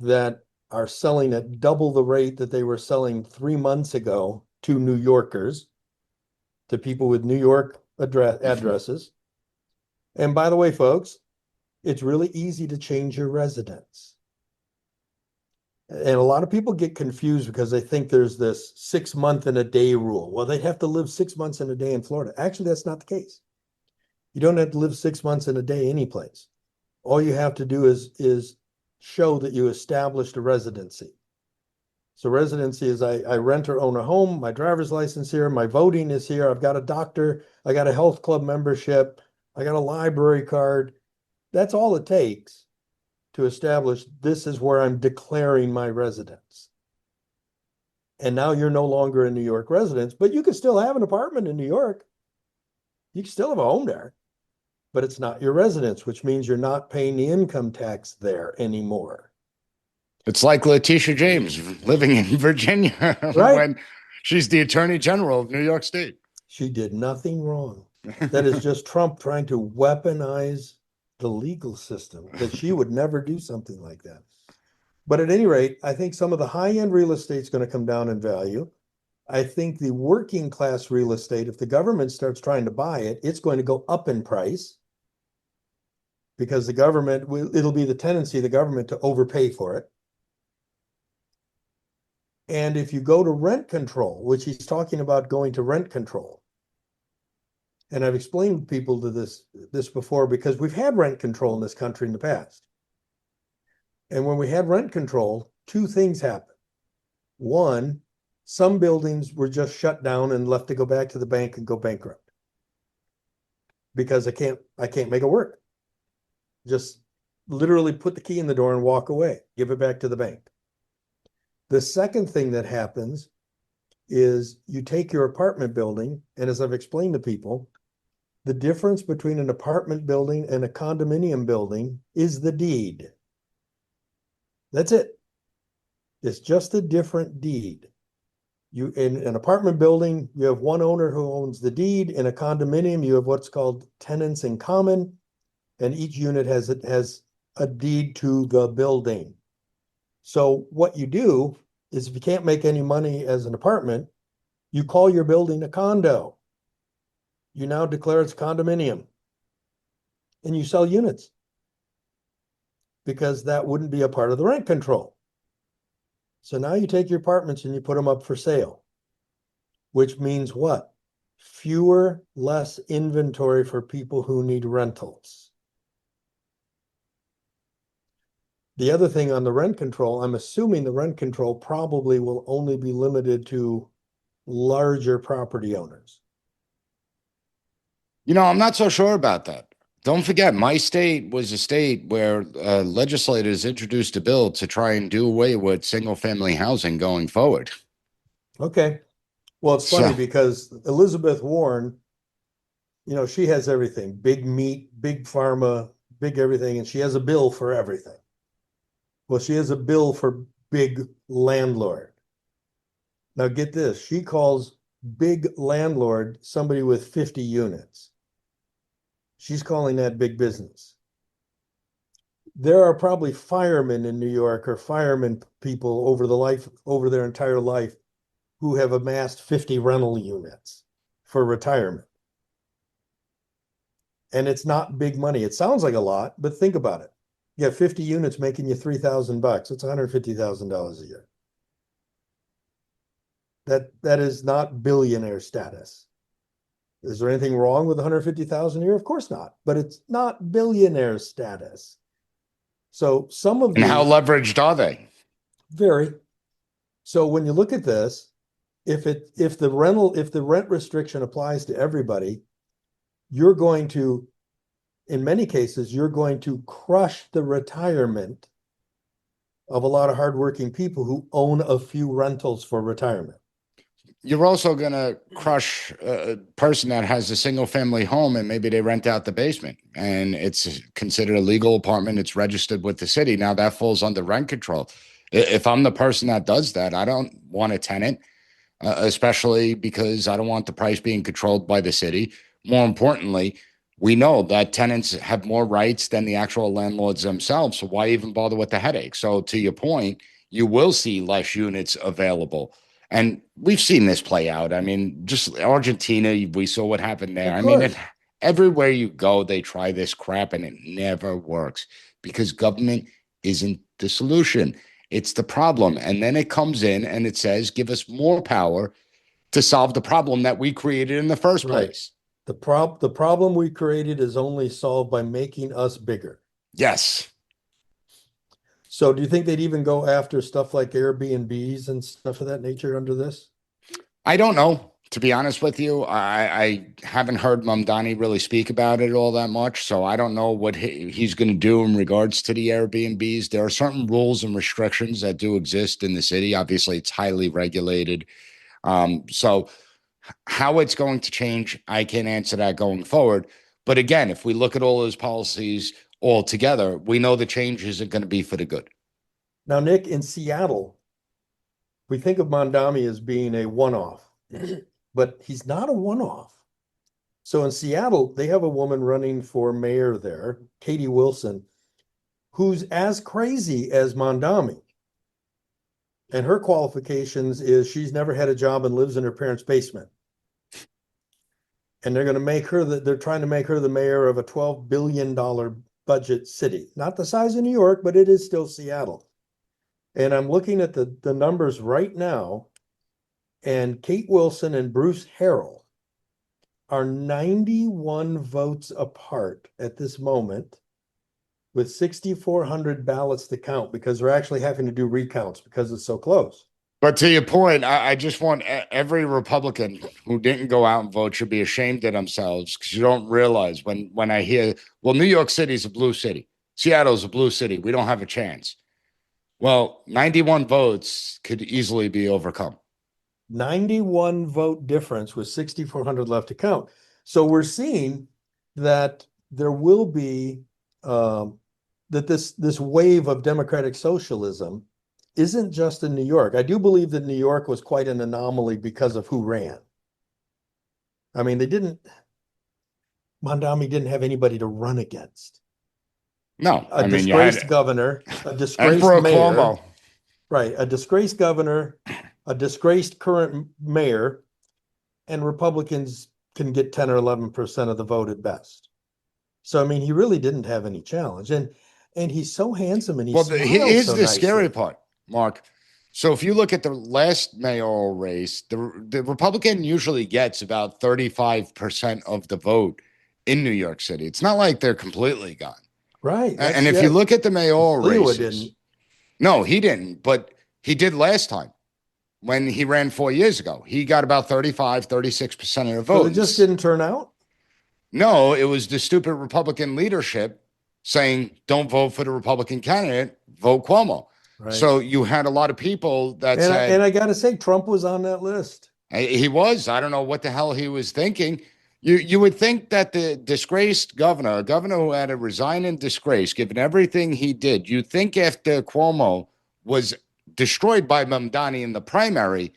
that are selling at double the rate that they were selling 3 months ago to New Yorkers, to people with New York addresses. And by the way, folks, it's really easy to change your residence. And a lot of people get confused because they think there's this 6 month in a day rule. Well, they'd have to live 6 months in a day in Florida. Actually, that's not the case. You don't have to live 6 months in a day any place. All you have to do is show that you established a residency. So residency is I rent or own a home, my driver's license here, my voting is here, I've got a doctor, I got a health club membership, I got a library card. That's all it takes to establish this is where I'm declaring my residence. And now you're no longer a New York resident, but you can still have an apartment in New York. You can still have a home there, but it's not your residence, which means you're not paying the income tax there anymore. It's like Letitia James living in Virginia when she's the Attorney General of New York State. She did nothing wrong. That is just Trump trying to weaponize the legal system, that she would never do something like that. But at any rate, I think some of the high-end real estate is going to come down in value. I think the working class real estate, if the government starts trying to buy it, it's going to go up in price because the government, it'll be the tendency of the government to overpay for it. And if you go to rent control, which he's talking about going to rent control, And I've explained to people this before because we've had rent control in this country in the past. And when we had rent control, two things happened. One, some buildings were just shut down and left to go back to the bank and go bankrupt because I can't make it work. Just literally put the key in the door and walk away, give it back to the bank. The second thing that happens is you take your apartment building, and as I've explained to people, the difference between an apartment building and a condominium building is the deed. That's it. It's just a different deed. You, in an apartment building, you have one owner who owns the deed. In a condominium, you have what's called tenants in common, and each unit has a deed to the building. So what you do is if you can't make any money as an apartment, you call your building a condo. You now declare it's condominium and you sell units because that wouldn't be a part of the rent control. So now you take your apartments and you put them up for sale, which means what? Fewer, less inventory for people who need rentals. The other thing on the rent control, I'm assuming the rent control probably will only be limited to larger property owners. You know, I'm not so sure about that. Don't forget, my state was a state where legislators introduced a bill to try and do away with single-family housing going forward. Okay. Well, it's funny because Elizabeth Warren, you know, she has everything, big meat, big pharma, big everything, and she has a bill for everything. Well, she has a bill for big landlord. Now get this, she calls big landlord somebody with 50 units. She's calling that big business. There are probably firemen in New York or firemen people over their entire life who have amassed 50 rental units for retirement. And it's not big money. It sounds like a lot, but think about it. You have 50 units making you $3,000. It's $150,000 a year. That is not billionaire status. Is there anything wrong with 150,000 a year? Of course not, but it's not billionaire status. So some of And how leveraged are they? Very. So when you look at this, if the rent restriction applies to everybody, you're going to, in many cases, you're going to crush the retirement of a lot of hardworking people who own a few rentals for retirement. You're also going to crush a person that has a single family home and maybe they rent out the basement and it's considered a legal apartment. It's registered with the city. Now that falls under rent control. If I'm the person that does that, I don't want a tenant, especially because I don't want the price being controlled by the city. More importantly, we know that tenants have more rights than the actual landlords themselves. So why even bother with the headache? So to your point, you will see less units available. And we've seen this play out. I mean, just Argentina, we saw what happened there. I mean, everywhere you go, they try this crap and it never works because government isn't the solution. It's the problem. And then it comes in and it says, give us more power to solve the problem that we created in the first place. The problem we created is only solved by making us bigger. Yes. So do you think they'd even go after stuff like Airbnbs and stuff of that nature under this? I don't know. To be honest with you, I haven't heard Mamdani really speak about it all that much. So I don't know what he's going to do in regards to the Airbnbs. There are certain rules and restrictions that do exist in the city. Obviously, it's highly regulated. So how it's going to change, I can't answer that going forward. But again, if we look at all those policies all together, we know the change isn't going to be for the good. Now, Nick, in Seattle, we think of Mamdani as being a one-off, but he's not a one-off. So in Seattle, they have a woman running for mayor there, Katie Wilson, who's as crazy as Mamdani. And her qualifications is she's never had a job and lives in her parents' basement. And they're going to make her they're trying to make her the mayor of a $12 billion budget city. Not the size of New York, but it is still Seattle. And I'm looking at the numbers right now, and Kate Wilson and Bruce Harrell are 91 votes apart at this moment with 6,400 ballots to count because they're actually having to do recounts because it's so close. But to your point, I just want every Republican who didn't go out and vote should be ashamed of themselves, because you don't realize when I hear, well, New York City is a blue city. Seattle's a blue city. We don't have a chance. Well, 91 votes could easily be overcome. 91 vote difference with 6,400 left to count. So we're seeing that there will be that this wave of democratic socialism isn't just in New York. I do believe that New York was quite an anomaly because of who ran. I mean, Mamdani didn't have anybody to run against. No, A disgraced governor, a disgraced mayor. Cuomo. Right, a disgraced governor, a disgraced current mayor, and Republicans can get 10 or 11% of the vote at best. So, I mean, he really didn't have any challenge. And he's so handsome and he's here's the scary part, Mark. So if you look at the last mayoral race, the Republican usually gets about 35% of the vote in New York City. It's not like they're completely gone. Right. And if you look at the mayoral races, no, he didn't, but he did last time when he ran 4 years ago. He got about 36% of the vote. So it just didn't turn out? No, it was the stupid Republican leadership saying, don't vote for the Republican candidate, vote Cuomo. Right. So you had a lot of people that said... And I got to say, Trump was on that list. He was. I don't know what the hell he was thinking. You would think that the disgraced governor, a governor who had to resign in disgrace, given everything he did, you'd think after Cuomo was destroyed by Mamdani in the primary,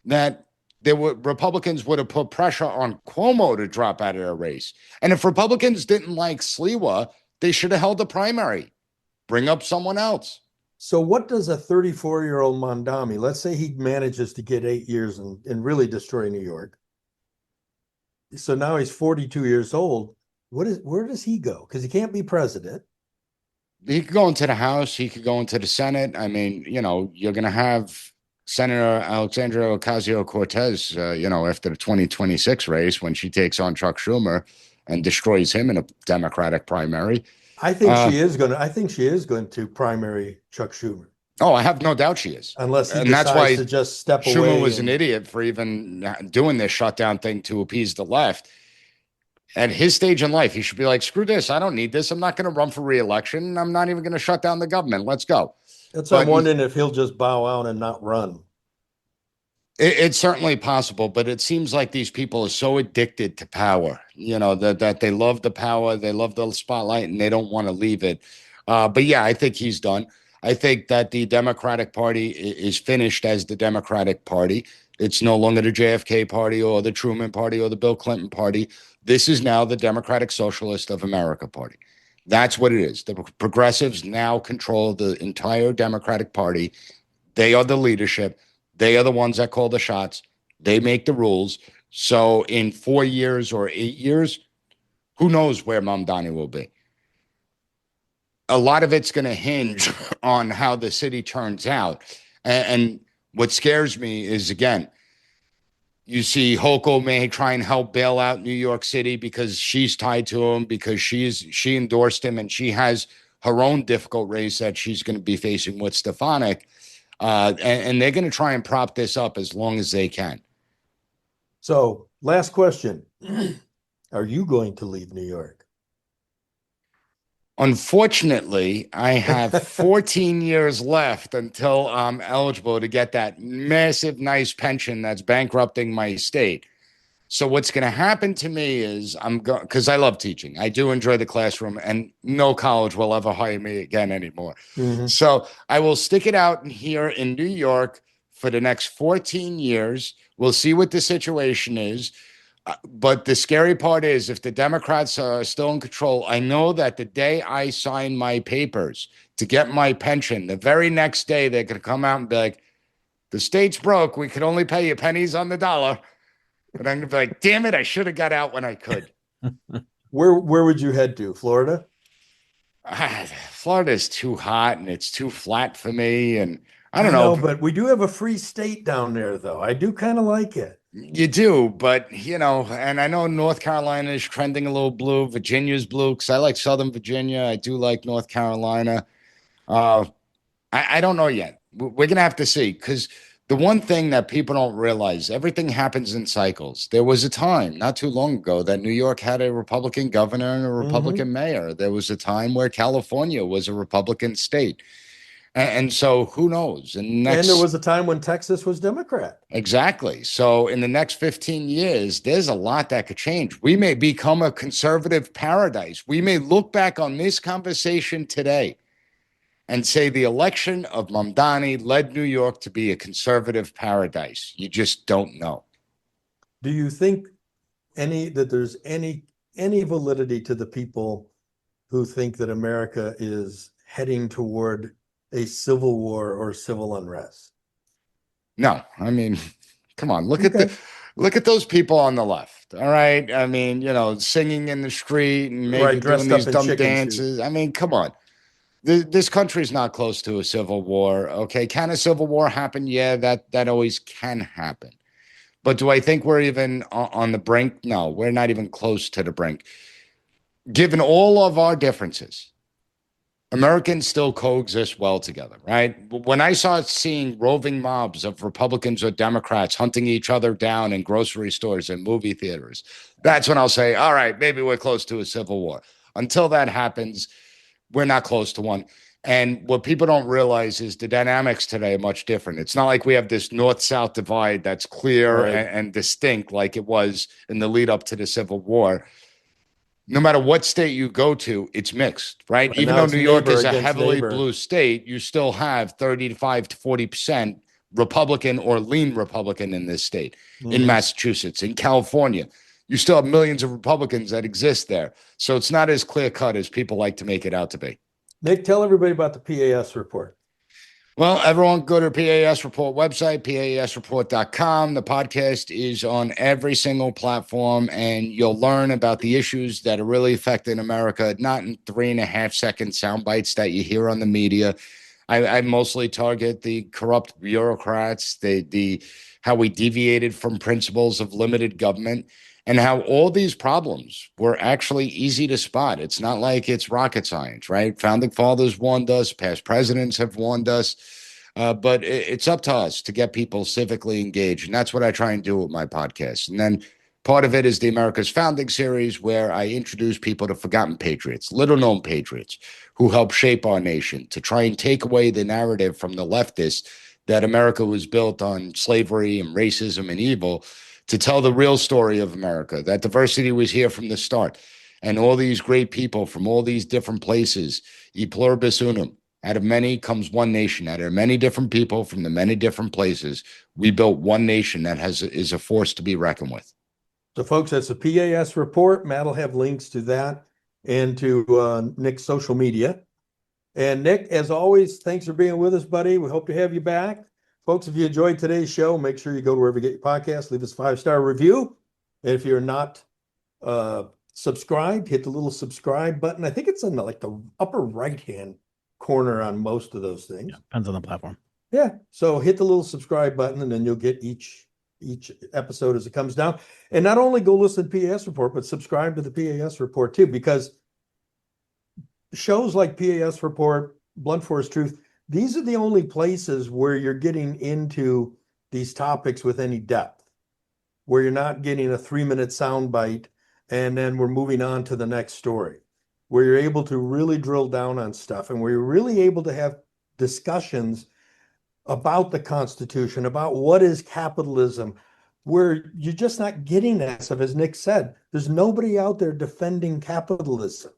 that Republicans would have put pressure on Cuomo to drop out of the race. And if Republicans didn't like Sliwa, they should have held the primary. Bring up someone else. So what does a 34-year-old Mamdani, let's say he manages to get 8 years and really destroy New York. So now he's 42 years old. Where does he go? Because he can't be president. He could go into the House. He could go into the Senate. I mean, you're going to have Senator Alexandria Ocasio-Cortez, after the 2026 race, when she takes on Chuck Schumer and destroys him in a Democratic primary. I think she is going to primary Chuck Schumer. Oh, I have no doubt she is. Unless he decides to just step away. Schumer was an idiot for even doing this shutdown thing to appease the left. At his stage in life, he should be like, screw this. I don't need this. I'm not going to run for re-election. I'm not even going to shut down the government. Let's go. That's what I'm wondering, if he'll just bow out and not run. It's certainly possible, but it seems like these people are so addicted to power, that they love the power, they love the spotlight, and they don't want to leave it. But yeah, I think he's done. I think that the Democratic Party is finished as the Democratic Party. It's no longer the JFK Party or the Truman Party or the Bill Clinton Party. This is now the Democratic Socialist of America Party. That's what it is. The progressives now control the entire Democratic Party. They are the leadership. They are the ones that call the shots. They make the rules. So in 4 years or 8 years, who knows where Mamdani will be? A lot of it's going to hinge on how the city turns out. And what scares me is, again, you see Hochul may try and help bail out New York City because she's tied to him, because she endorsed him, and she has her own difficult race that she's going to be facing with Stefanik. And they're going to try and prop this up as long as they can. So, last question. Are you going to leave New York? Unfortunately, I have 14 years left until I'm eligible to get that massive, nice pension that's bankrupting my state. So what's going to happen to me is because I love teaching. I do enjoy the classroom, and no college will ever hire me again anymore. Mm-hmm. So I will stick it out here in New York for the next 14 years. We'll see what the situation is. But the scary part is, if the Democrats are still in control, I know that the day I sign my papers to get my pension, the very next day they're going to come out and be like, the state's broke. We could only pay you pennies on the dollar. And I'm going to be like, damn it, I should have got out when I could. Where would you head to? Florida? Florida is too hot and it's too flat for me. And I don't know. But we do have a free state down there, though. I do kind of like it. You do, but and I know North Carolina is trending a little blue. Virginia's blue because I like Southern Virginia. I do like North Carolina. I don't know yet. We're gonna have to see because the one thing that people don't realize, everything happens in cycles. There was a time not too long ago that New York had a Republican governor and a Republican mayor. There was a time where California was a Republican state. And so who knows? And there was a time when Texas was Democrat. Exactly. So in the next 15 years, there's a lot that could change. We may become a conservative paradise. We may look back on this conversation today and say the election of Mamdani led New York to be a conservative paradise. You just don't know. Do you think there's any validity to the people who think that America is heading toward a civil war or civil unrest? No, I mean, come on, look at those people on the left. All right. I mean, singing in the street and maybe doing these dumb dances. I mean, come on. This country is not close to a civil war. Okay. Can a civil war happen? Yeah, that always can happen. But do I think we're even on the brink? No, we're not even close to the brink. Given all of our differences, Americans still coexist well together, right? When I start seeing roving mobs of Republicans or Democrats hunting each other down in grocery stores and movie theaters, that's when I'll say, all right, maybe we're close to a civil war. Until that happens, we're not close to one. And what people don't realize is the dynamics today are much different. It's not like we have this north-south divide that's clear and distinct like it was in the lead up to the Civil War. No matter what state you go to, it's mixed, right? Even though New York is a heavily blue state, you still have 35 to 40% Republican or lean Republican in this state. In Massachusetts, in California, you still have millions of Republicans that exist there. So it's not as clear cut as people like to make it out to be. Nick, tell everybody about the P.A.S. report. Well, everyone go to P.A.S. report website, PASreport.com. The podcast is on every single platform, and you'll learn about the issues that are really affecting America, not in 3.5-second sound bites that you hear on the media. I mostly target the corrupt bureaucrats, how we deviated from principles of limited government, and how all these problems were actually easy to spot. It's not like it's rocket science, right? Founding fathers warned us, past presidents have warned us, but it's up to us to get people civically engaged. And that's what I try and do with my podcast. And then part of it is the America's Founding series, where I introduce people to forgotten patriots, little-known patriots who helped shape our nation, to try and take away the narrative from the leftists that America was built on slavery and racism and evil, to tell the real story of America, that diversity was here from the start. And all these great people from all these different places, e pluribus unum, out of many comes one nation. Out of many different people from the many different places, we built one nation that is a force to be reckoned with. So, folks, that's the P.A.S. report. Matt will have links to that and to Nick's social media. And Nick, as always, thanks for being with us, buddy. We hope to have you back. Folks, if you enjoyed today's show, make sure you go to wherever you get your podcast, leave us a 5-star review. And if you're not subscribed, hit the little subscribe button. I think it's in the upper right-hand corner on most of those things. Yeah, depends on the platform. Yeah. So hit the little subscribe button, and then you'll get each episode as it comes down. And not only go listen to the P.A.S. report, but subscribe to the P.A.S. report too, because shows like P.A.S. report, Blunt Force Truth, these are the only places where you're getting into these topics with any depth, where you're not getting a 3-minute soundbite and then we're moving on to the next story, where you're able to really drill down on stuff and where you're really able to have discussions about the Constitution, about what is capitalism, where you're just not getting that stuff. As Nick said, there's nobody out there defending capitalism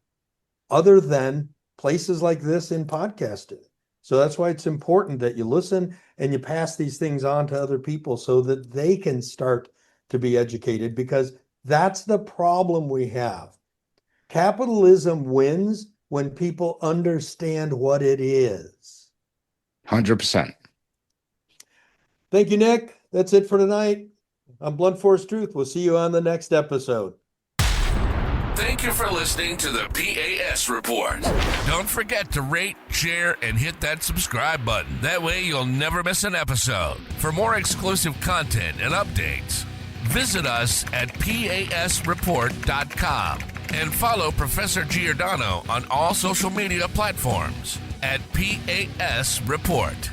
other than places like this in podcasting. So that's why it's important that you listen and you pass these things on to other people so that they can start to be educated, because that's the problem we have. Capitalism wins when people understand what it is. 100%. Thank you, Nick. That's it for tonight. I'm Blunt Force Truth. We'll see you on the next episode. Thank you for listening to the P.A.S. report. Don't forget to rate, share, and hit that subscribe button. That way you'll never miss an episode. For more exclusive content and updates, Visit us at PASreport.com and follow Professor Giordano on all social media platforms at PAS Report.